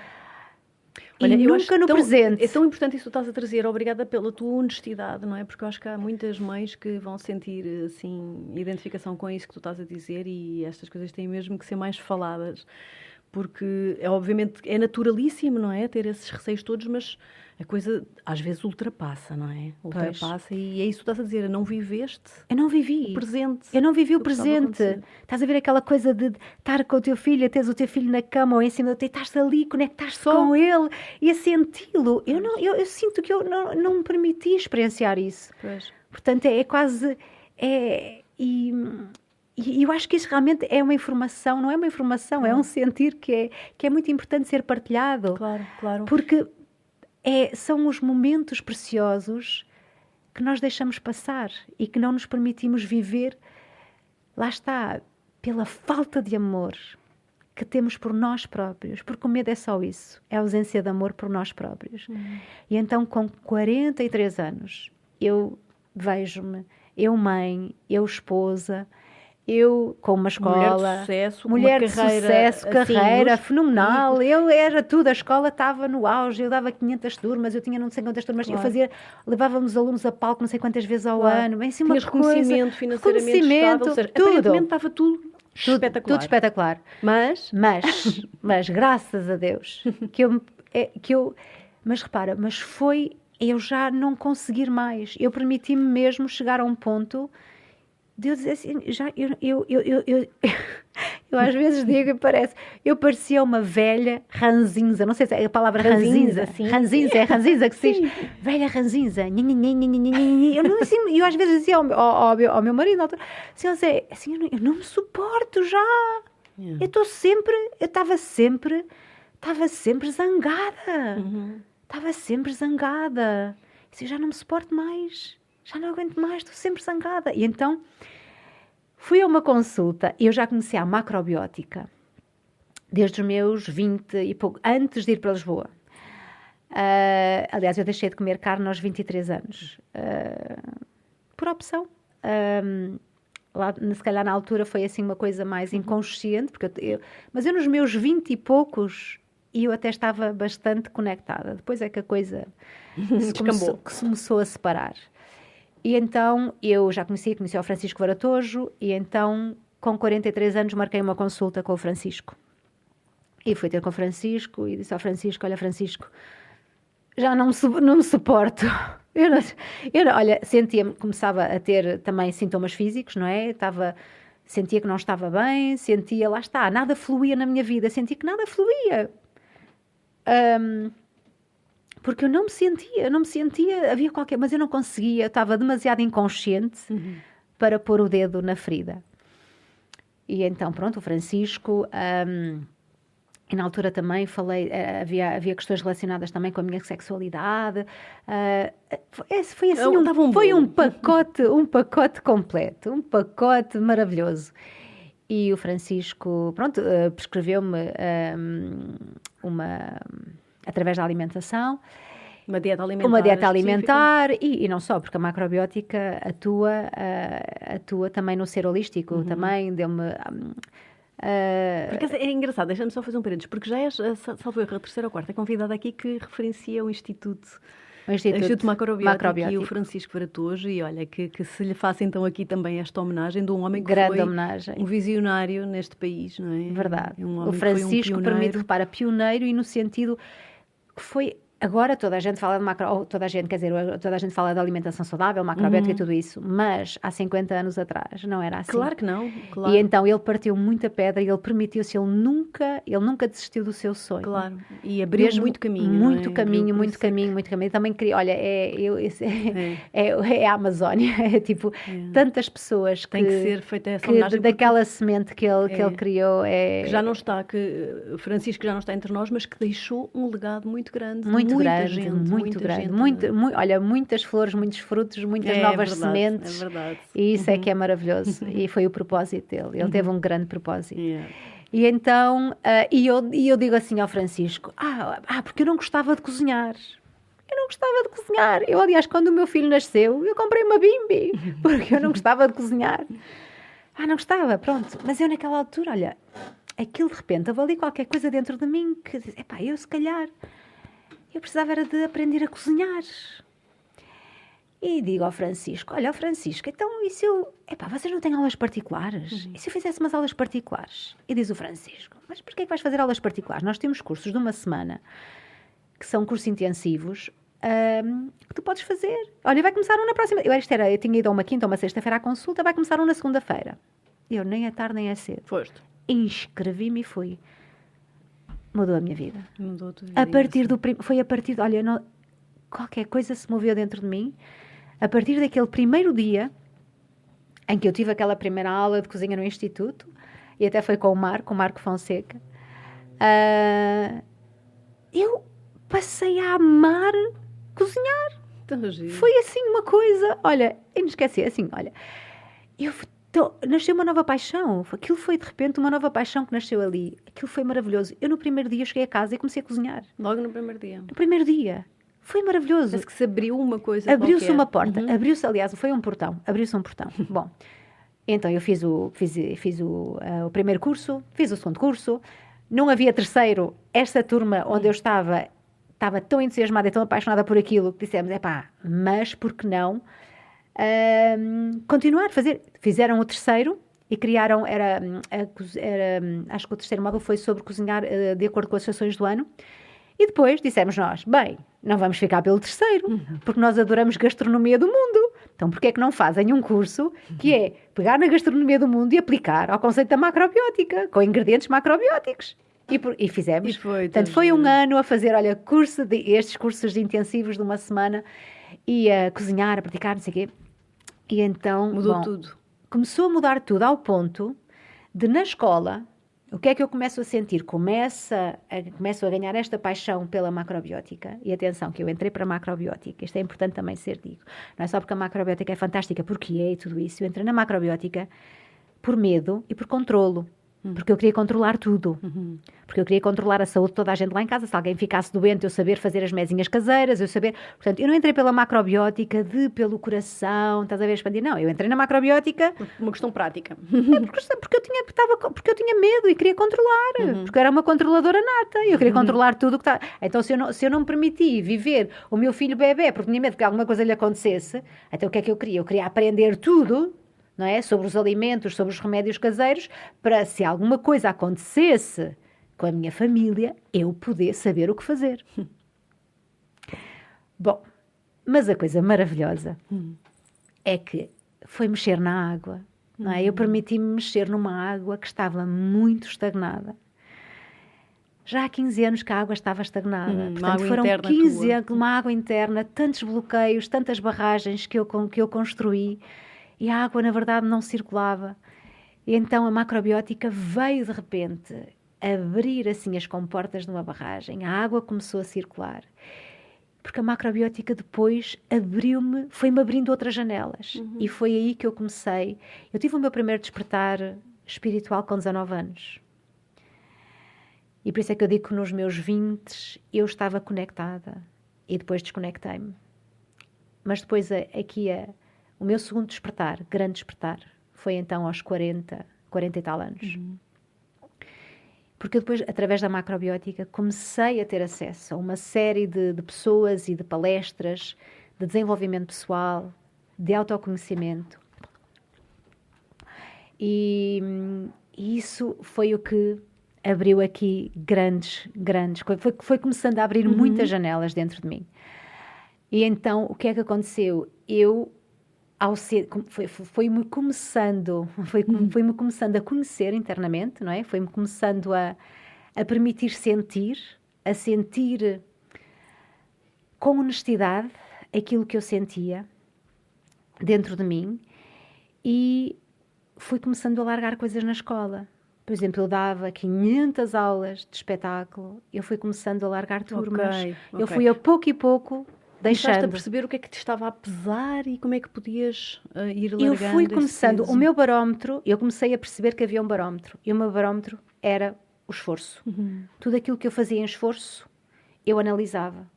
Olha, e nunca no presente. É tão importante isso que tu estás a trazer. Obrigada pela tua honestidade, não é? Porque eu acho que há muitas mães que vão sentir, assim, identificação com isso que tu estás a dizer, e estas coisas têm mesmo que ser mais faladas. Porque, obviamente, é naturalíssimo, não é? Ter esses receios todos, mas a coisa, às vezes, ultrapassa, não é? Ultrapassa, e é isso que tu estás a dizer, não viveste. Eu não vivi. O presente. Eu não vivi o presente. Estás a ver aquela coisa de estar com o teu filho, teres o teu filho na cama ou em cima de ti, estás ali, conectaste com ele e a senti-lo. Eu sinto que eu não me permiti experienciar isso. Pois. Portanto, é quase... E eu acho que isso realmente é uma informação, não é uma informação, é um sentir que é muito importante ser partilhado. Claro. Porque são os momentos preciosos que nós deixamos passar e que não nos permitimos viver. Lá está, pela falta de amor que temos por nós próprios, porque o medo é só isso, é a ausência de amor por nós próprios. E então, com 43 anos, eu vejo-me, eu mãe, eu esposa... Eu, com uma escola... Mulher de sucesso, carreira fenomenal. Eu era tudo, a escola estava no auge, eu dava 500 turmas, eu tinha não sei quantas turmas, levávamos alunos a palco não sei quantas vezes ao ano. Bem, assim, tinhas reconhecimento financeiramente estável, ou seja, aparentemente estava tudo espetacular. Tudo espetacular. Mas graças a Deus, mas repara, mas foi eu já não conseguir mais. Eu permiti-me mesmo chegar a um ponto de eu dizer assim, eu às vezes digo e eu parecia uma velha ranzinza, não sei se é a palavra ranzinza, ranzinza, é ranzinza que se diz, velha ranzinza, eu às vezes dizia ao meu marido, assim, eu não me suporto já, eu estava sempre zangada, estava sempre zangada, assim, já não me suporto mais, já não aguento mais, estou sempre zangada. E então fui a uma consulta e eu já conhecia a macrobiótica desde os meus 20 e pouco, antes de ir para Lisboa. Aliás, eu deixei de comer carne aos 23 anos, por opção. Lá, se calhar na altura foi assim uma coisa mais inconsciente, mas eu nos meus 20 e poucos, eu até estava bastante conectada. Depois é que a coisa se começou a separar. E então, eu já conheci o Francisco Varatojo, e então, com 43 anos, marquei uma consulta com o Francisco. E fui ter com o Francisco, e disse ao Francisco, olha, Francisco, já não me suporto. Olha, sentia-me, começava a ter também sintomas físicos, não é? Sentia que não estava bem, lá está, nada fluía na minha vida, sentia que nada fluía. Porque eu não me sentia, havia mas eu não conseguia, eu estava demasiado inconsciente para pôr o dedo na ferida. E então, pronto, o Francisco, e na altura também falei, havia questões relacionadas também com a minha sexualidade, foi assim, foi um pacote completo, um pacote maravilhoso. E o Francisco, pronto, prescreveu-me através da alimentação, uma dieta alimentar e não só, porque a macrobiótica atua também no ser holístico, também deu-me... Porque é engraçado, deixa-me só fazer um parênteses, porque já és, salvo erro, a terceira ou quarta convidada aqui que referencia o Instituto Macrobiótico e o Francisco Varatojo, e olha, que se lhe faça então aqui também esta homenagem de um homem que foi um visionário neste país, não é? Verdade. O Francisco permite, repara, pioneiro, e no sentido que foi... Agora toda a gente fala de toda a gente fala de alimentação saudável, macrobiótica e tudo isso, mas há 50 anos atrás não era assim. Claro que não, claro. E então ele partiu muita pedra e ele permitiu-se, ele nunca desistiu do seu sonho. Claro, e abriu muito caminho. Muito caminho. Também queria, olha, é a Amazónia, é tipo, tantas pessoas tem que ser feita essa homenagem daquela semente que ele criou. Que já não está, que Francisco já não está entre nós, mas que deixou um legado muito grande. Olha, muitas flores, muitos frutos, muitas novas sementes. É verdade. E isso é que é maravilhoso. E foi o propósito dele. Ele teve um grande propósito. E então, eu digo assim ao Francisco, porque eu não gostava de cozinhar. Eu, aliás, quando o meu filho nasceu, eu comprei uma bimbi, porque eu não gostava de cozinhar. Não gostava, pronto. Mas eu naquela altura, olha, aquilo de repente, houve ali qualquer coisa dentro de mim que diz, eu se calhar... Eu precisava era de aprender a cozinhar. E digo ao Francisco, olha, Francisco, então e se eu... vocês não têm aulas particulares? E se eu fizesse umas aulas particulares? E diz o Francisco, mas porquê é que vais fazer aulas particulares? Nós temos cursos de uma semana, que são cursos intensivos, que tu podes fazer. Olha, vai começar um na próxima... Eu tinha ido a uma quinta ou uma sexta-feira à consulta, vai começar um na segunda-feira. Eu nem é tarde nem é cedo. Foste. Inscrevi-me e fui. Mudou a minha vida. Mudou a tua vida. Qualquer coisa se moveu dentro de mim. A partir daquele primeiro dia em que eu tive aquela primeira aula de cozinha no Instituto, e até foi com o Marco Fonseca, eu passei a amar cozinhar. Foi assim uma coisa, olha, eu não esqueci, assim, olha, nasceu uma nova paixão. Aquilo foi de repente uma nova paixão que nasceu ali. Aquilo foi maravilhoso. Eu no primeiro dia cheguei a casa e comecei a cozinhar. Logo no primeiro dia? No primeiro dia. Foi maravilhoso. Parece que se abriu uma coisa. Abriu-se uma porta. Abriu-se, aliás, foi um portão. Abriu-se um portão. Bom, então eu fiz o primeiro curso, fiz o segundo curso. Não havia terceiro. Esta turma onde eu estava tão entusiasmada e tão apaixonada por aquilo que dissemos, mas por que não continuar a fazer? Fizeram o terceiro e criaram, acho que o terceiro módulo foi sobre cozinhar de acordo com as estações do ano, E depois dissemos nós, bem, não vamos ficar pelo terceiro, porque nós adoramos gastronomia do mundo. Então, porquê é que não fazem um curso que é pegar na gastronomia do mundo e aplicar ao conceito da macrobiótica, com ingredientes macrobióticos? E fizemos. Portanto, foi um ano a fazer, olha, estes cursos intensivos de uma semana e a cozinhar, a praticar, não sei o quê. E então, mudou tudo. Começou a mudar tudo ao ponto de, na escola, o que é que eu começo a sentir? Começo a ganhar esta paixão pela macrobiótica. E atenção, que eu entrei para a macrobiótica. Isto é importante também ser dito. Não é só porque a macrobiótica é fantástica, porque é e tudo isso. Eu entrei na macrobiótica por medo e por controlo. Porque eu queria controlar tudo. Porque eu queria controlar a saúde de toda a gente lá em casa. Se alguém ficasse doente, eu saber fazer as mesinhas caseiras, eu saber... Portanto, eu não entrei pela macrobiótica pelo coração, estás a ver, expandir. Não, eu entrei na macrobiótica... Uma questão prática. Porque eu tinha medo e queria controlar. Porque eu era uma controladora nata. Eu queria controlar tudo o que estava... Então, se eu não me permiti viver o meu filho bebê, porque tinha medo que alguma coisa lhe acontecesse, então o que é que eu queria? Eu queria aprender tudo... Não é? Sobre os alimentos, sobre os remédios caseiros, para se alguma coisa acontecesse com a minha família, eu poder saber o que fazer. Bom, mas a coisa maravilhosa é que foi mexer na água. Não é? Eu permiti-me mexer numa água que estava muito estagnada. Já há 15 anos que a água estava estagnada. Portanto, foram 15 anos, uma água interna, tantos bloqueios, tantas barragens que eu construí. E a água, na verdade, não circulava. E então a macrobiótica veio, de repente, abrir assim as comportas de uma barragem. A água começou a circular. Porque a macrobiótica depois foi-me abrindo outras janelas. E foi aí que eu comecei. Eu tive o meu primeiro despertar espiritual com 19 anos. E por isso é que eu digo que nos meus 20 eu estava conectada. E depois desconectei-me. Mas depois o meu segundo despertar, grande despertar, foi então aos 40 e tal anos. Porque eu depois, através da macrobiótica, comecei a ter acesso a uma série de pessoas e de palestras de desenvolvimento pessoal, de autoconhecimento. E isso foi o que abriu aqui grandes... Foi começando a abrir muitas janelas dentro de mim. E então, o que é que aconteceu? Foi-me começando a conhecer internamente, não é? Foi-me começando a permitir sentir com honestidade aquilo que eu sentia dentro de mim e fui começando a largar coisas na escola. Por exemplo, eu dava 500 aulas de espetáculo, eu fui começando a largar turmas. Eu fui a pouco e pouco deixaste a perceber o que é que te estava a pesar e como é que podias ir largando. Eu fui começando, o meu barómetro, eu comecei a perceber que havia um barómetro. E o meu barómetro era o esforço. Tudo aquilo que eu fazia em esforço, eu analisava.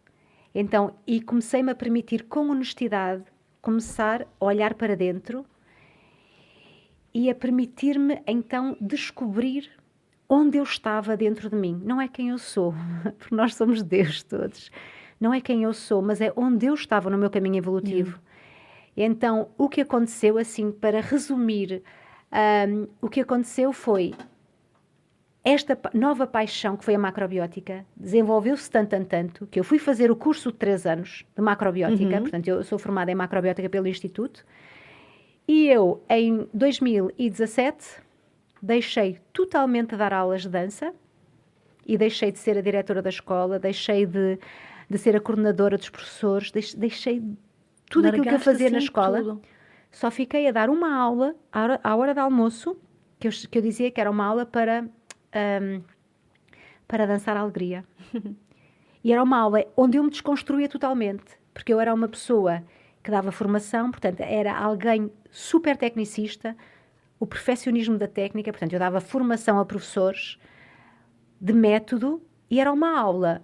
Então, e comecei-me a permitir, com honestidade, começar a olhar para dentro e a permitir-me, então, descobrir onde eu estava dentro de mim. Não é quem eu sou, porque nós somos Deus todos. Não é quem eu sou, mas é onde eu estava no meu caminho evolutivo. Então, o que aconteceu, assim, para resumir, o que aconteceu foi esta nova paixão que foi a macrobiótica, desenvolveu-se tanto, que eu fui fazer o curso de 3 anos de macrobiótica, portanto, eu sou formada em macrobiótica pelo Instituto, e eu, em 2017, deixei totalmente de dar aulas de dança e deixei de ser a diretora da escola, deixei de ser a coordenadora dos professores, deixei tudo aquilo que eu fazia na escola. Tudo. Só fiquei a dar uma aula à hora de almoço, que eu dizia que era uma aula para dançar a alegria. E era uma aula onde eu me desconstruía totalmente, porque eu era uma pessoa que dava formação, portanto, era alguém super tecnicista, o perfeccionismo da técnica, portanto, eu dava formação a professores de método, e era uma aula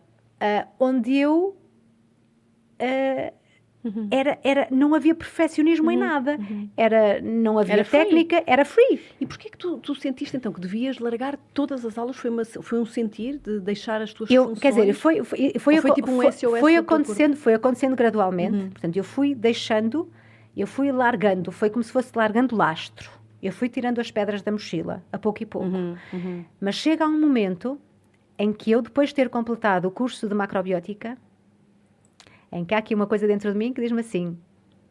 onde eu não havia perfeccionismo em nada, não havia técnica, era free. E porquê é que tu sentiste então que devias largar todas as aulas? Foi um sentir de deixar as tuas funções? Quer dizer, foi tipo um SOS? Foi acontecendo gradualmente, portanto eu fui deixando, eu fui largando, foi como se fosse largando lastro. Eu fui tirando as pedras da mochila, a pouco e pouco. Mas chega a um momento em que eu, depois de ter completado o curso de macrobiótica, em que há aqui uma coisa dentro de mim que diz-me assim,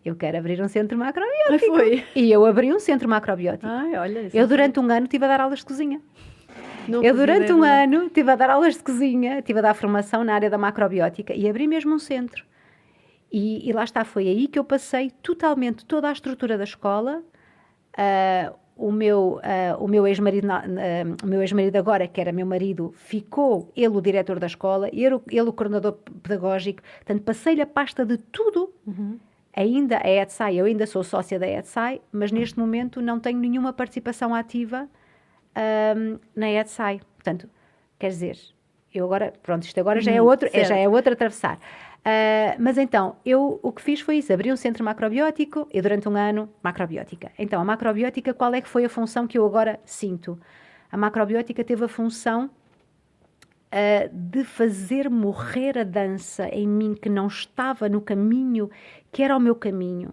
eu quero abrir um centro macrobiótico. Foi. E eu abri um centro macrobiótico. Ai, olha, Eu, durante um ano, estive a dar aulas de cozinha. não Eu, fazia durante um ideia. ano, estive a dar aulas de cozinha, estive a dar formação na área da macrobiótica e abri mesmo um centro. E lá está, foi aí que eu passei totalmente toda a estrutura da escola. O meu ex-marido agora, que era meu marido, ficou ele o diretor da escola, ele o coordenador pedagógico. Portanto, passei-lhe a pasta de tudo. Ainda a ETSAI, eu ainda sou sócia da ETSAI, mas neste momento não tenho nenhuma participação ativa na ETSAI. Portanto, quer dizer, eu agora, pronto, isto agora já é outro a atravessar. Mas então, eu o que fiz foi isso, abri um centro macrobiótico e durante um ano, macrobiótica. Então, a macrobiótica, qual é que foi a função que eu agora sinto? A macrobiótica teve a função de fazer morrer a dança em mim, que não estava no caminho, que era o meu caminho.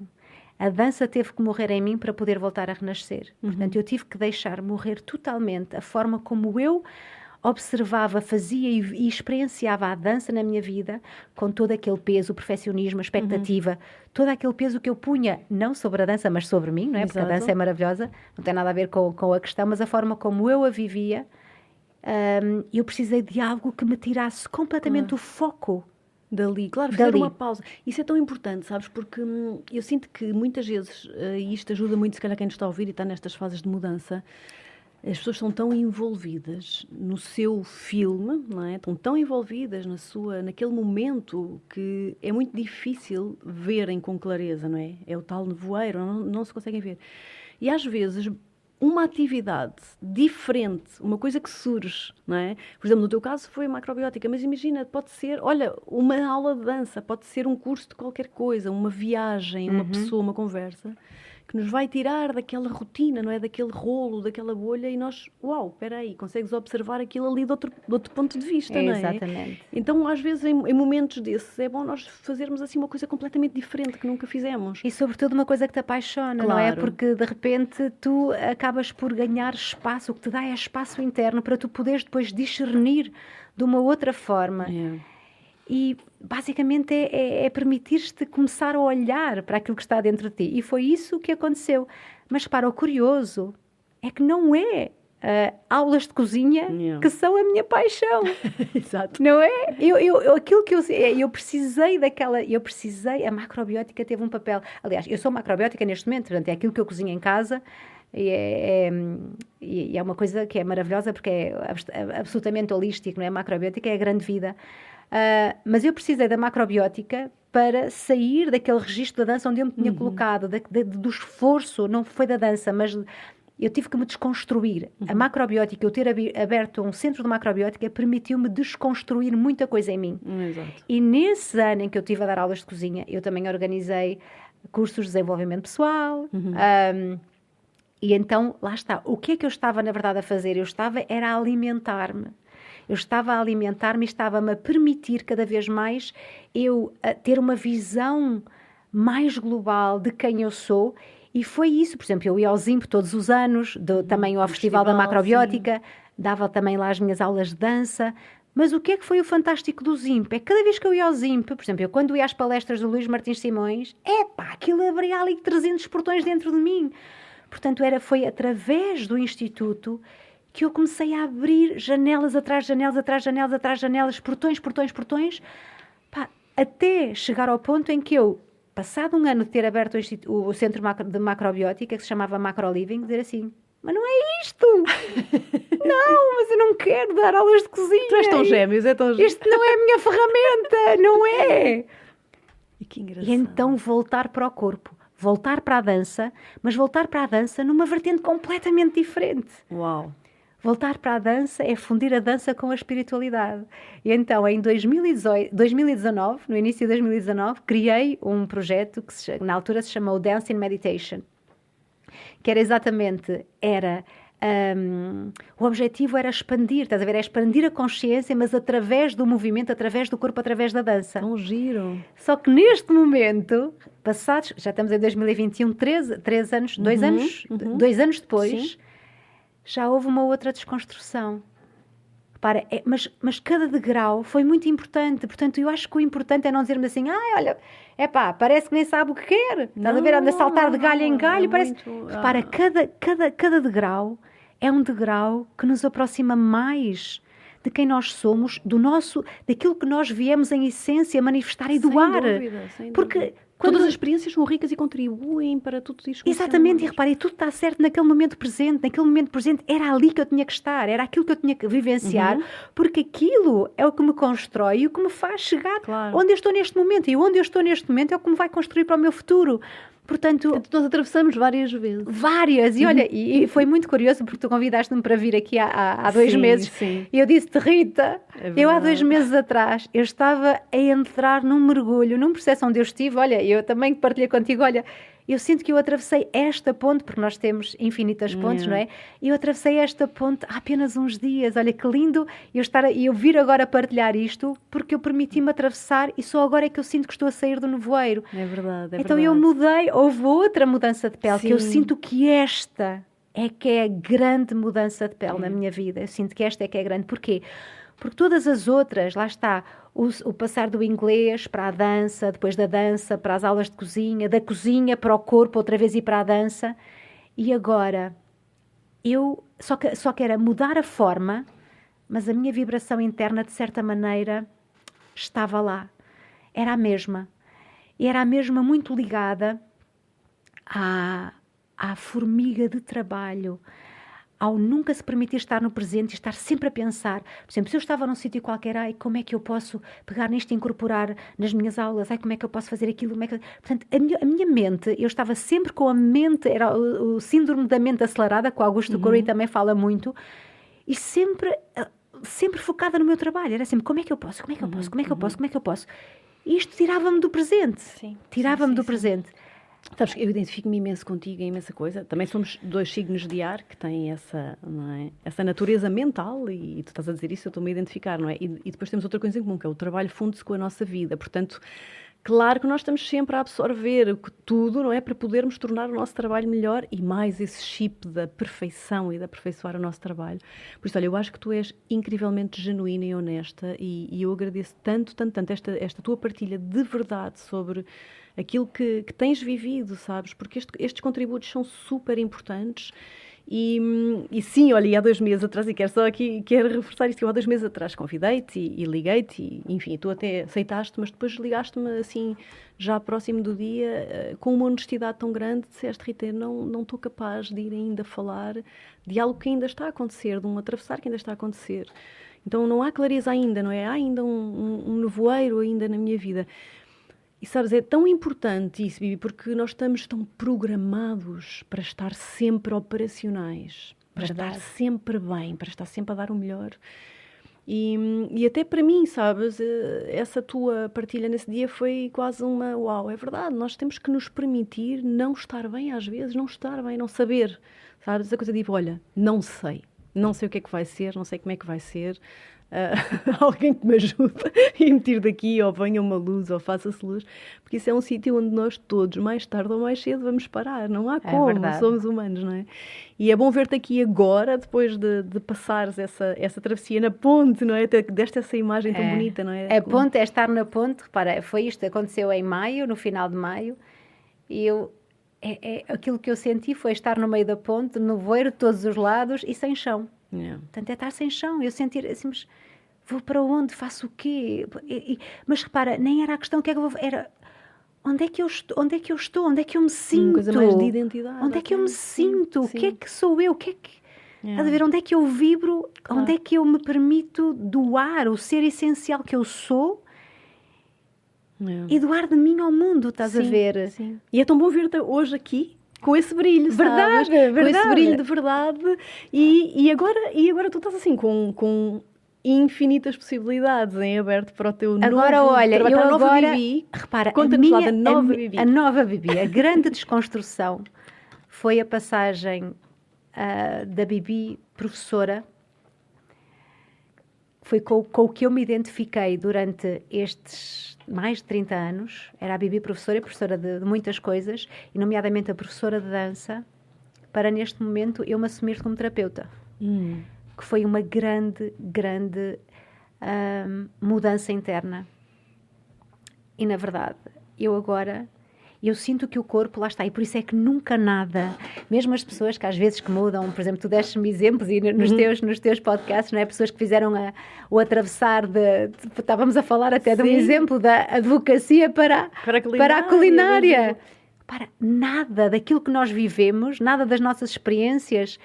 A dança teve que morrer em mim para poder voltar a renascer. Portanto, eu tive que deixar morrer totalmente a forma como eu observava, fazia e experienciava a dança na minha vida, com todo aquele peso, o perfeccionismo, a expectativa, todo aquele peso que eu punha, não sobre a dança, mas sobre mim, não é? Exato. Porque a dança é maravilhosa, não tem nada a ver com a questão, mas a forma como eu a vivia, eu precisei de algo que me tirasse completamente o foco. Dali, claro, fazer Dali. uma pausa. Isso é tão importante, sabes? Porque eu sinto que muitas vezes, e isto ajuda muito, se calhar, quem nos está a ouvir e está nestas fases de mudança, as pessoas estão tão envolvidas no seu filme, não é? Estão tão envolvidas naquele momento que é muito difícil verem com clareza, não é? É o tal nevoeiro, não se conseguem ver. E às vezes uma atividade diferente, uma coisa que surge, não é? Por exemplo, no teu caso foi macrobiótica, mas imagina, pode ser, olha, uma aula de dança, pode ser um curso de qualquer coisa, uma viagem, uma pessoa, uma conversa, que nos vai tirar daquela rotina, não é? Daquele rolo, daquela bolha, e nós, uau, espera aí, consegues observar aquilo ali de outro ponto de vista, não é? Exatamente. Então, às vezes, em momentos desses, é bom nós fazermos assim uma coisa completamente diferente, que nunca fizemos. E sobretudo uma coisa que te apaixona, não é? Claro. Porque de repente tu acabas por ganhar espaço, o que te dá é espaço interno para tu poderes depois discernir de uma outra forma. E basicamente é permitir-te começar a olhar para aquilo que está dentro de ti. E foi isso que aconteceu. Mas para o curioso é que não é aulas de cozinha que são a minha paixão. Exato. Não é? Aquilo que eu precisei a macrobiótica teve um papel. Aliás, eu sou macrobiótica neste momento, portanto, é aquilo que eu cozinho em casa. E é uma coisa que é maravilhosa porque é absolutamente holístico, não é? A macrobiótica é a grande vida. Mas eu precisei da macrobiótica para sair daquele registro da dança onde eu me tinha colocado, do esforço, não foi da dança, mas eu tive que me desconstruir. A macrobiótica, eu ter aberto um centro de macrobiótica, permitiu-me desconstruir muita coisa em mim. Exato. E nesse ano em que eu estive a dar aulas de cozinha, eu também organizei cursos de desenvolvimento pessoal. E então, lá está. O que é que eu estava, na verdade, a fazer? Eu estava a alimentar-me. Eu estava a alimentar-me e estava-me a permitir cada vez mais eu ter uma visão mais global de quem eu sou. E foi isso. Por exemplo, eu ia ao ZIMP todos os anos, também ao Festival da Macrobiótica, dava também lá as minhas aulas de dança. Mas o que é que foi o fantástico do ZIMP? É que cada vez que eu ia ao ZIMP, por exemplo, eu quando ia às palestras do Luís Martins Simões, aquilo abria ali 300 portões dentro de mim. Portanto, foi através do Instituto que eu comecei a abrir janelas atrás de janelas, atrás de janelas, atrás de janelas, portões, até chegar ao ponto em que eu, passado um ano de ter aberto o Centro de Macrobiótica, que se chamava Macro Living, dizer assim, mas não é isto! Não, mas eu não quero dar aulas de cozinha! Tu és tão gêmeos, Isto não é a minha ferramenta, não é? E que engraçado. E então voltar para o corpo. Voltar para a dança, mas voltar para a dança numa vertente completamente diferente. Uau! Voltar para a dança é fundir a dança com a espiritualidade. E então, em 2019, no início de 2019, criei um projeto que na altura se chamou Dance in Meditation, que era exatamente, o objetivo era expandir, estás a ver? É expandir a consciência, mas através do movimento, através do corpo, através da dança. Tão giro! Só que neste momento, passados, já estamos em 2021, 2 anos depois, Sim. já houve uma outra desconstrução. Repara, mas cada degrau foi muito importante. Portanto, eu acho que o importante é não dizermos assim, olha, parece que nem sabe o que quer. Estás a ver, anda a saltar de galho em galho. Repara, cada degrau é um degrau que nos aproxima mais de quem nós somos, daquilo que nós viemos em essência manifestar e doar. Sem Porque dúvida. Todas as experiências são ricas e contribuem para tudo isto. Exatamente, e repare, tudo está certo naquele momento presente. Naquele momento presente era ali que eu tinha que estar, era aquilo que eu tinha que vivenciar, porque aquilo é o que me constrói e o que me faz chegar onde eu estou neste momento. E onde eu estou neste momento é o que me vai construir para o meu futuro. Portanto, nós atravessamos várias vezes. Várias. E olha, e foi muito curioso porque tu convidaste-me para vir aqui há 2 meses. Sim. E eu disse-te, Rita, eu há 2 meses atrás, eu estava a entrar num mergulho, num processo onde eu estive. Olha, eu também partilhei contigo, olha, eu sinto que eu atravessei esta ponte, porque nós temos infinitas pontes, não é? E eu atravessei esta ponte há apenas uns dias. Olha que lindo eu vir agora partilhar isto, porque eu permiti-me atravessar e só agora é que eu sinto que estou a sair do nevoeiro. É verdade, Então eu mudei, houve outra mudança de pele, Sim. que eu sinto que esta é que é a grande mudança de pele na minha vida. Eu sinto que esta é que é grande. Porquê? Porque todas as outras, lá está, o passar do inglês para a dança, depois da dança para as aulas de cozinha, da cozinha para o corpo, outra vez ir para a dança. E agora, eu só que era mudar a forma, mas a minha vibração interna, de certa maneira, estava lá. Era a mesma. E era a mesma muito ligada à formiga de trabalho, ao nunca se permitir estar no presente e estar sempre a pensar. Por exemplo, se eu estava num sítio qualquer, como é que eu posso pegar nisto e incorporar nas minhas aulas? Como é que eu posso fazer aquilo? Portanto, a minha mente, eu estava sempre com a mente, era o síndrome da mente acelerada, que o Augusto Corey também fala muito, e sempre focada no meu trabalho. Era sempre, como é que eu posso? E isto tirava-me do presente. Tirava-me do presente. Sabes, eu identifico-me imenso contigo em imensa coisa. Também somos 2 signos de ar que têm essa, não é? Essa natureza mental, e tu estás a dizer isso, eu estou-me a identificar, não é? E depois temos outra coisa em comum, que é o trabalho funde-se com a nossa vida. Portanto, claro que nós estamos sempre a absorver tudo, não é? Para podermos tornar o nosso trabalho melhor e mais esse chip da perfeição e de aperfeiçoar o nosso trabalho. Por isso, olha, eu acho que tu és incrivelmente genuína e honesta e eu agradeço tanto esta tua partilha de verdade sobre aquilo que tens vivido, sabes? Porque estes contributos são super importantes. E sim, olha, e há 2 meses atrás, e quero reforçar isto, eu há 2 meses atrás convidei-te e liguei-te, e enfim, tu até aceitaste, mas depois ligaste-me assim, já próximo do dia, com uma honestidade tão grande, disseste, Rita, não estou capaz de ir ainda falar de algo que ainda está a acontecer, de um atravessar que ainda está a acontecer. Então não há clareza ainda, não é? Há ainda um nevoeiro ainda na minha vida. E sabes, é tão importante isso, Bibi, porque nós estamos tão programados para estar sempre operacionais, para estar sempre bem, para estar sempre a dar o melhor. E até para mim, sabes, essa tua partilha nesse dia foi quase uau, é verdade, nós temos que nos permitir não estar bem às vezes, não estar bem, não saber, sabes, a coisa de, olha, não sei o que é que vai ser, não sei como é que vai ser, alguém que me ajude e me tire daqui, ou venha uma luz, ou faça-se luz, porque isso é um sítio onde nós todos, mais tarde ou mais cedo, vamos parar, não há como, somos humanos, não é? E é bom ver-te aqui agora, depois de passares essa travessia na ponte, não é? Deste essa imagem tão bonita, não é? A ponte é estar na ponte, repara, foi isto, aconteceu em maio, no final de maio, e aquilo que eu senti foi estar no meio da ponte, no nevoeiro de todos os lados e sem chão. Portanto, é estar sem chão. Eu sentir assim, mas vou para onde? Faço o quê? Mas repara, nem era a questão que é que eu vou... Era onde é que eu estou? Onde é que eu me sinto? Uma coisa mais de identidade. Onde é que eu me sinto? O que é que sou eu? O que é que... Estás a ver? Onde é que eu vibro? Claro. Onde é que eu me permito doar o ser essencial que eu sou e doar de mim ao mundo? Estás a ver? Sim. E é tão bom ver-te hoje aqui com esse brilho, verdade, sabes? Verdade. Com esse brilho de verdade. E agora tu estás assim com infinitas possibilidades em aberto para o teu agora, novo olha, trabalho, eu para a nova agora, Bibi. Repara, conta-nos lá da nova Bibi. A nova Bibi, a grande desconstrução foi a passagem da Bibi professora. Foi com o que eu me identifiquei durante estes mais de 30 anos. Era a Bibi professora de muitas coisas, e nomeadamente a professora de dança, para neste momento eu me assumir como terapeuta. que foi uma grande, grande mudança interna. E, na verdade, eu sinto que o corpo lá está, e por isso é que nunca nada, mesmo as pessoas que às vezes que mudam, por exemplo, tu deste-me exemplos e nos teus podcasts, não é? Pessoas que fizeram o atravessar estávamos a falar até de um exemplo da advocacia para a culinária. Para nada daquilo que nós vivemos, nada das nossas experiências,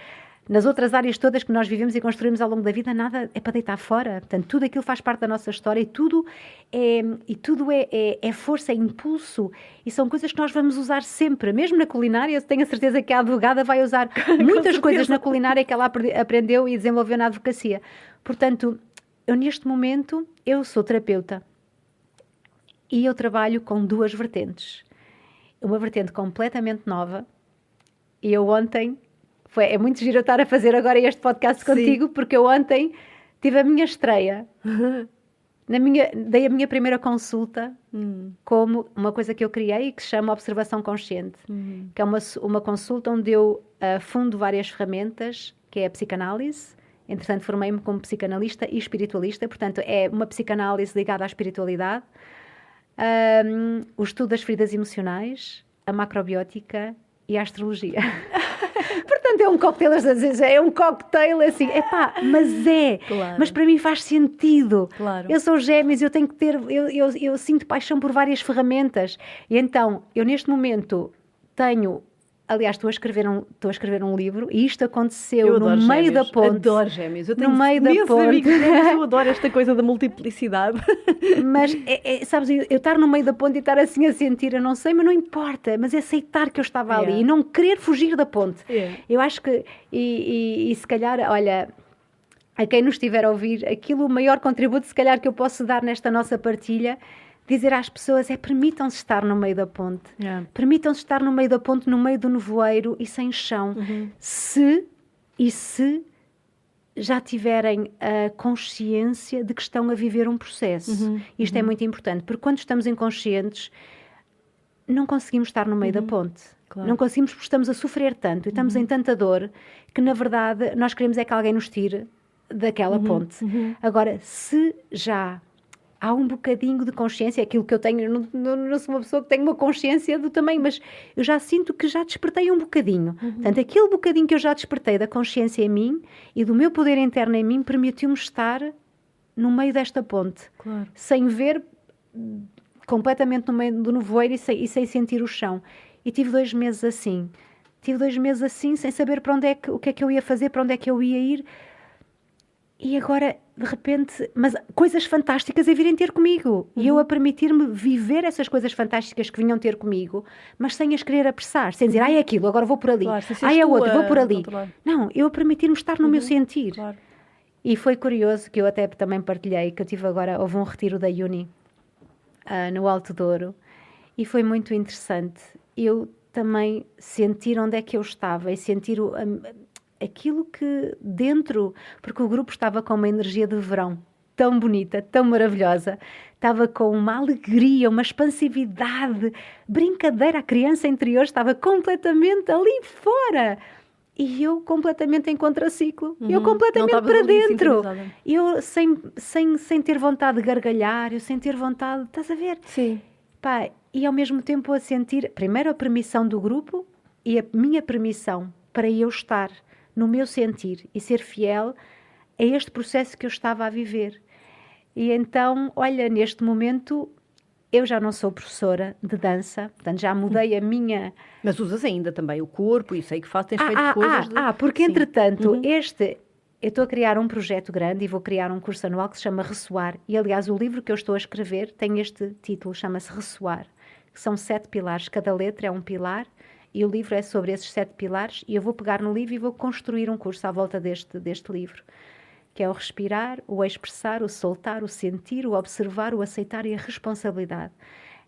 nas outras áreas todas que nós vivemos e construímos ao longo da vida, nada é para deitar fora. Portanto, tudo aquilo faz parte da nossa história e tudo é força, é impulso. E são coisas que nós vamos usar sempre. Mesmo na culinária, tenho a certeza que a advogada vai usar muitas coisas na culinária que ela aprendeu e desenvolveu na advocacia. Portanto, eu neste momento, eu sou terapeuta e eu trabalho com 2 vertentes. Uma vertente completamente nova. E eu ontem... É muito giro eu estar a fazer agora este podcast contigo, porque eu ontem tive a minha estreia. Dei a minha primeira consulta como uma coisa que eu criei que se chama Observação Consciente, que é uma consulta onde eu fundo várias ferramentas, que é a psicanálise. Entretanto, formei-me como psicanalista e espiritualista, portanto, é uma psicanálise ligada à espiritualidade, o estudo das feridas emocionais, a macrobiótica e a astrologia. Portanto, é um cocktail assim, Claro. Mas para mim faz sentido. Claro. Eu sou Gêmeos, eu tenho que ter, eu sinto paixão por várias ferramentas. E então, eu neste momento aliás, estou a escrever um livro e isto aconteceu no meio da ponte. Adoro Gêmeos. Eu tenho no meio da ponte. Amigos Gêmeos, eu adoro esta coisa da multiplicidade. Mas, sabes, eu estar no meio da ponte e estar assim a sentir, eu não sei, mas não importa. Mas é aceitar que eu estava ali e não querer fugir da ponte. Eu acho que, e se calhar, olha, a quem nos estiver a ouvir, o maior contributo, se calhar, que eu posso dar nesta nossa partilha, dizer às pessoas permitam-se estar no meio da ponte. Permitam-se estar no meio da ponte, no meio do nevoeiro e sem chão. Se já tiverem a consciência de que estão a viver um processo. Isto é muito importante, porque quando estamos inconscientes, não conseguimos estar no meio da ponte. Claro. Não conseguimos porque estamos a sofrer tanto e estamos em tanta dor que, na verdade, nós queremos que alguém nos tire daquela ponte. Agora, se já há um bocadinho de consciência, aquilo que eu tenho, não sou uma pessoa que tem uma consciência do tamanho, mas eu já sinto que já despertei um bocadinho. Portanto, aquele bocadinho que eu já despertei da consciência em mim e do meu poder interno em mim permitiu-me estar no meio desta ponte, sem ver completamente no meio do nevoeiro e sem sentir o chão. E tive 2 meses assim. Sem saber o que é que eu ia fazer, para onde é que eu ia ir. E agora, de repente, mas coisas fantásticas a virem ter comigo. E eu a permitir-me viver essas coisas fantásticas que vinham ter comigo, mas sem as querer apressar, sem dizer, é aquilo, agora vou por ali. É outro, vou por ali. Não, eu a permitir-me estar no meu sentir. E foi curioso que eu até também partilhei, que eu tive agora, houve um retiro da Uni, no Alto Douro, e foi muito interessante. Eu também sentir onde é que eu estava e sentir aquilo que dentro, porque o grupo estava com uma energia de verão tão bonita, tão maravilhosa, estava com uma alegria, uma expansividade, brincadeira, a criança interior estava completamente ali fora. E eu completamente em contraciclo, eu completamente para dentro. Eu sem ter vontade de gargalhar, eu sem ter vontade, estás a ver? Sim. Pá, e ao mesmo tempo a sentir, primeiro a permissão do grupo e a minha permissão para eu estar no meu sentir e ser fiel a este processo que eu estava a viver. E então, olha, neste momento, eu já não sou professora de dança, portanto já mudei a minha... Mas usas ainda também o corpo e sei que tens feito coisas... Porque entretanto, eu estou a criar um projeto grande e vou criar um curso anual que se chama Ressoar. E aliás, o livro que eu estou a escrever tem este título, chama-se Ressoar, que são 7 pilares, cada letra é um pilar. E o livro é sobre esses 7 pilares e eu vou pegar no livro e vou construir um curso à volta deste livro, que é o respirar, o expressar, o soltar, o sentir, o observar, o aceitar e a responsabilidade.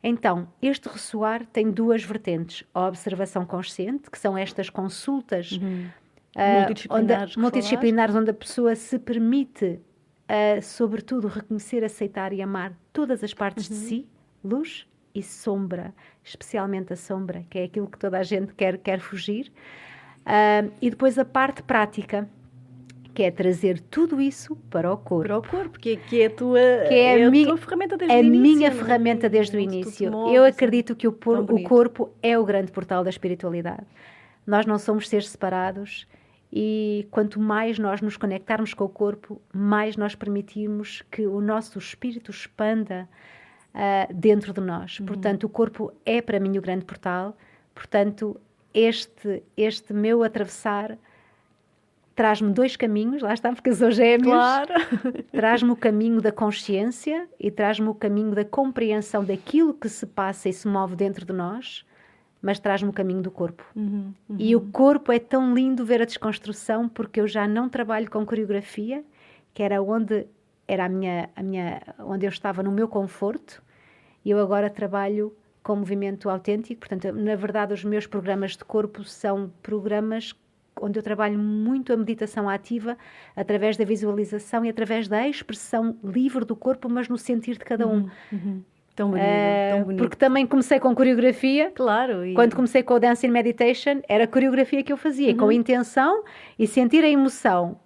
Então, este ressoar tem 2 vertentes. A observação consciente, que são estas consultas multidisciplinares, onde a pessoa se permite, sobretudo, reconhecer, aceitar e amar todas as partes de si, luz e sombra, especialmente a sombra, que é aquilo que toda a gente quer fugir. E depois a parte prática, que é trazer tudo isso para o corpo. Para o corpo, que é a tua ferramenta desde o início. A minha ferramenta desde o início. Eu acredito que o corpo é o grande portal da espiritualidade. Nós não somos seres separados e quanto mais nós nos conectarmos com o corpo, mais nós permitimos que o nosso espírito expanda dentro de nós. Portanto, o corpo é para mim o grande portal. Portanto, este meu atravessar traz-me 2 caminhos, lá está, porque sou gêmeos. Claro. Traz-me o caminho da consciência e traz-me o caminho da compreensão daquilo que se passa e se move dentro de nós, mas traz-me o caminho do corpo. E o corpo é tão lindo ver a desconstrução, porque eu já não trabalho com coreografia, que era onde eu estava no meu conforto, e eu agora trabalho com movimento autêntico. Portanto, na verdade, os meus programas de corpo são programas onde eu trabalho muito a meditação ativa, através da visualização e através da expressão livre do corpo, mas no sentir de cada um. Tão bonito, tão bonito. Porque também comecei com coreografia. Claro. Quando comecei com o Dancing Meditation, era coreografia que eu fazia, com intenção e sentir a emoção.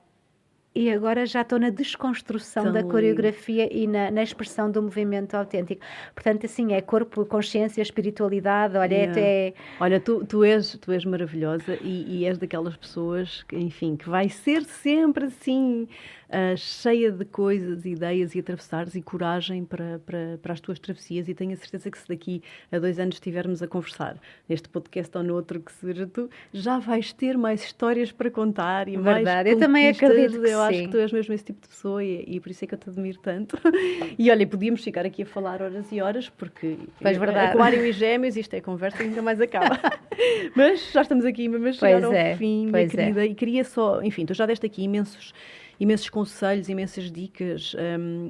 E agora já estou na desconstrução da coreografia e na expressão do movimento autêntico. Portanto, assim, é corpo, consciência, espiritualidade. Olha, Olha, tu és maravilhosa e és daquelas pessoas que, enfim, que vai ser sempre assim, cheia de coisas, ideias e atravessares e coragem para as tuas travessias, e tenho a certeza que se daqui a 2 anos estivermos a conversar neste podcast ou noutro que seja, tu já vais ter mais histórias para contar e Verdade. mais Eu também acredito que acho que tu és mesmo esse tipo de pessoa e por isso é que eu te admiro tanto. E olha, podíamos ficar aqui a falar horas e horas, porque Aquário e Gêmeos, isto é conversa e nunca mais acaba. Mas já estamos aqui mesmo a chegar ao fim, minha querida, e queria só, enfim, tu já deste aqui imensos conselhos, imensas dicas,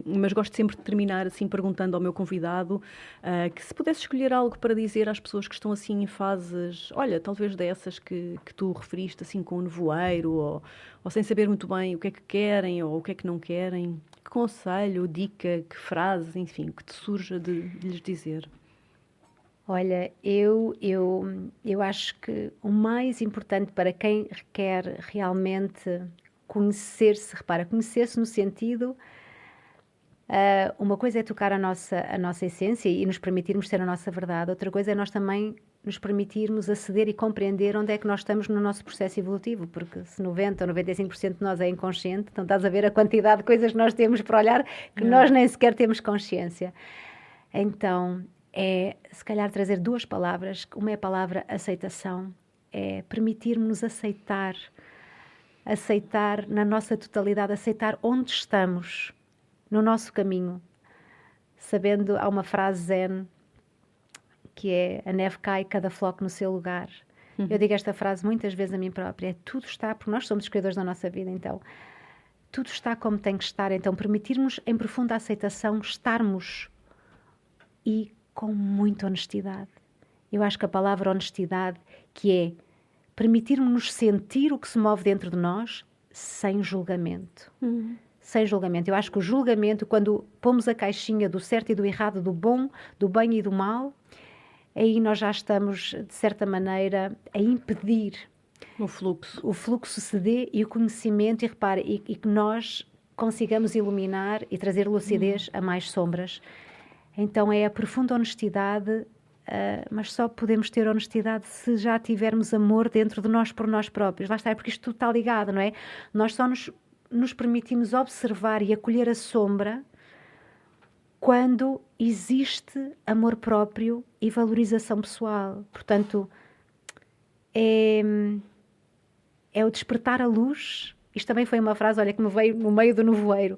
mas gosto sempre de terminar assim perguntando ao meu convidado que se pudesse escolher algo para dizer às pessoas que estão assim em fases, olha, talvez dessas que tu referiste, assim com um nevoeiro ou sem saber muito bem o que é que querem ou o que é que não querem, que conselho, dica, que frase, enfim, que te surja de lhes dizer? Olha, eu acho que o mais importante para quem quer realmente conhecer-se, repara, conhecer-se no sentido, uma coisa é tocar a nossa essência e nos permitirmos ser a nossa verdade, outra coisa é nós também nos permitirmos aceder e compreender onde é que nós estamos no nosso processo evolutivo, porque se 90% ou 95% de nós é inconsciente, então estás a ver a quantidade de coisas que nós temos para olhar que nós nem sequer temos consciência. Então, se calhar trazer 2 palavras, uma é a palavra aceitação, é permitirmos-nos aceitar na nossa totalidade, aceitar onde estamos, no nosso caminho. Sabendo, há uma frase zen, que é: a neve cai, cada floco no seu lugar. Eu digo esta frase muitas vezes a mim própria, tudo está, porque nós somos os criadores da nossa vida, então, tudo está como tem que estar, então permitirmos em profunda aceitação estarmos e com muita honestidade. Eu acho que a palavra honestidade, que é permitirmos-nos sentir o que se move dentro de nós sem julgamento. Sem julgamento. Eu acho que o julgamento, quando pomos a caixinha do certo e do errado, do bom, do bem e do mal, aí nós já estamos, de certa maneira, a impedir o fluxo se dê e o conhecimento, e repare, e que nós consigamos iluminar e trazer lucidez a mais sombras. Então é a profunda honestidade, mas só podemos ter honestidade se já tivermos amor dentro de nós por nós próprios. Lá está, é porque isto tudo está ligado, não é? Nós só nos permitimos observar e acolher a sombra quando existe amor próprio e valorização pessoal. Portanto, é o despertar a luz. Isto também foi uma frase, olha, que me veio no meio do nevoeiro.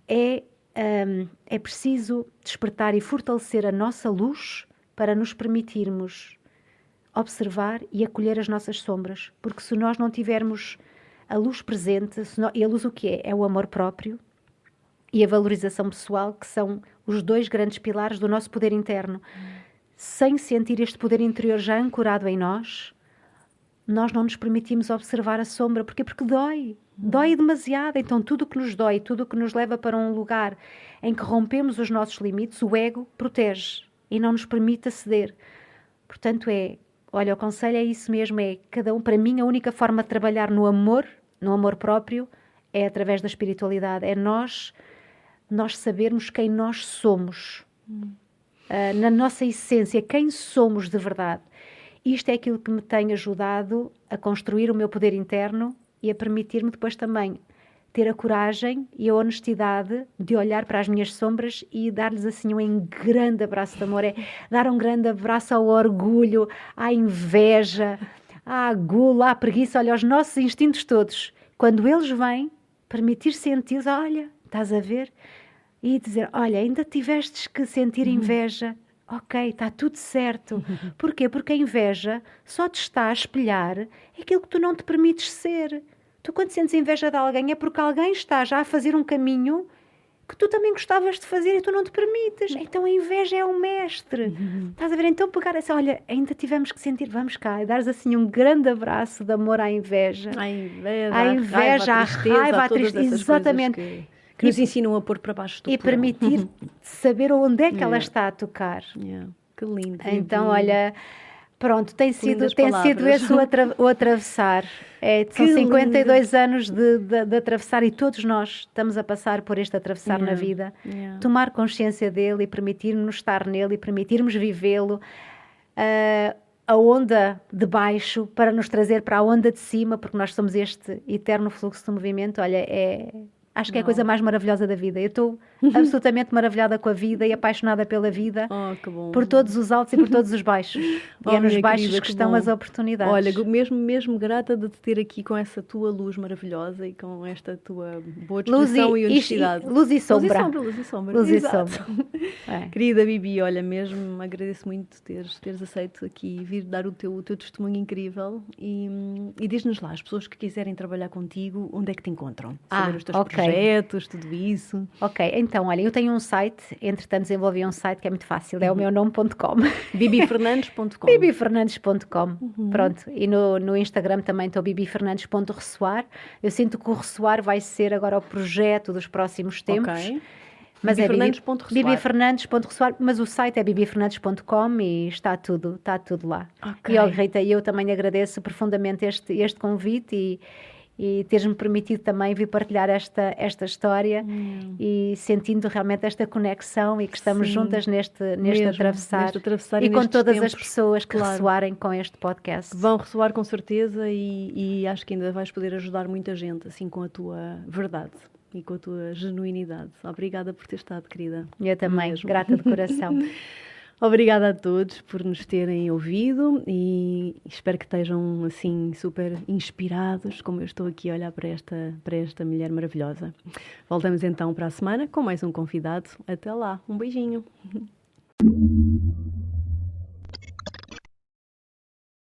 É preciso despertar e fortalecer a nossa luz para nos permitirmos observar e acolher as nossas sombras. Porque se nós não tivermos a luz presente, e a luz o que é? É o amor próprio e a valorização pessoal, que são os 2 grandes pilares do nosso poder interno. Sem sentir este poder interior já ancorado em nós não nos permitimos observar a sombra. Porquê? Porque dói. Dói demasiado. Então tudo o que nos dói, tudo o que nos leva para um lugar em que rompemos os nossos limites, o ego protege e não nos permite aceder. Portanto, olha, o conselho é isso mesmo, é cada um, para mim, a única forma de trabalhar no amor próprio, é através da espiritualidade, é nós sabermos quem nós somos, na nossa essência, quem somos de verdade. Isto é aquilo que me tem ajudado a construir o meu poder interno e a permitir-me depois também ter a coragem e a honestidade de olhar para as minhas sombras e dar-lhes assim um grande abraço de amor, é dar um grande abraço ao orgulho, à inveja, à gula, à preguiça, olha, aos nossos instintos todos. Quando eles vêm, permitir senti-los, olha, estás a ver? E dizer, olha, ainda tivestes que sentir inveja, ok, está tudo certo. Porquê? Porque a inveja só te está a espelhar aquilo que tu não te permites ser. Tu, quando sentes inveja de alguém, é porque alguém está já a fazer um caminho que tu também gostavas de fazer e tu não te permites. Então a inveja é um mestre. Estás a ver? Então pegar assim, olha, ainda tivemos que sentir, vamos cá, e dares assim um grande abraço de amor à inveja. À inveja, à raiva, à tristeza, exatamente. Que nos ensinam a pôr para baixo do e permitir saber onde é que ela está a tocar. Que lindo. Então, olha, pronto, tem sido esse o atravessar. São 52 anos de atravessar e todos nós estamos a passar por este atravessar na vida. Tomar consciência dele e permitirmos estar nele e permitirmos vivê-lo. A onda de baixo para nos trazer para a onda de cima, porque nós somos este eterno fluxo de movimento. Olha, acho que é a coisa mais maravilhosa da vida. Eu estou absolutamente maravilhada com a vida e apaixonada pela vida, que bom. Por todos os altos e por todos os baixos. E é nos baixos querida, que estão as oportunidades. Olha, mesmo grata de te ter aqui com essa tua luz maravilhosa e com esta tua boa disposição e honestidade. Luz e sombra. Luz e sombra. Luz e sombra. Querida Bibi, olha, mesmo agradeço muito teres aceito aqui vir dar o teu testemunho incrível e diz-nos lá, as pessoas que quiserem trabalhar contigo, onde é que te encontram? Saber os teus projetos, tudo isso. Ok, então, olha, eu tenho um site, entretanto desenvolvi um site que é muito fácil, é o meu nome.com. bibifernandes.com. bibifernandes.com, pronto. E no Instagram também estou bibifernandes.ressoar. Eu sinto que o ressoar vai ser agora o projeto dos próximos tempos. Ok. Mas bibifernandes.ressoar, mas o site é bibifernandes.com e está tudo lá. Okay. E, Rita, eu também agradeço profundamente este convite e teres-me permitido também vir partilhar esta história e sentindo realmente esta conexão e que estamos juntas neste atravessar e com todas as pessoas que ressoarem com este podcast. Vão ressoar com certeza e acho que ainda vais poder ajudar muita gente assim com a tua verdade e com a tua genuinidade. Obrigada por ter estado, querida. Eu também, grata de coração. Obrigada a todos por nos terem ouvido e espero que estejam assim super inspirados, como eu estou aqui a olhar para esta mulher maravilhosa. Voltamos então para a semana com mais um convidado. Até lá, um beijinho.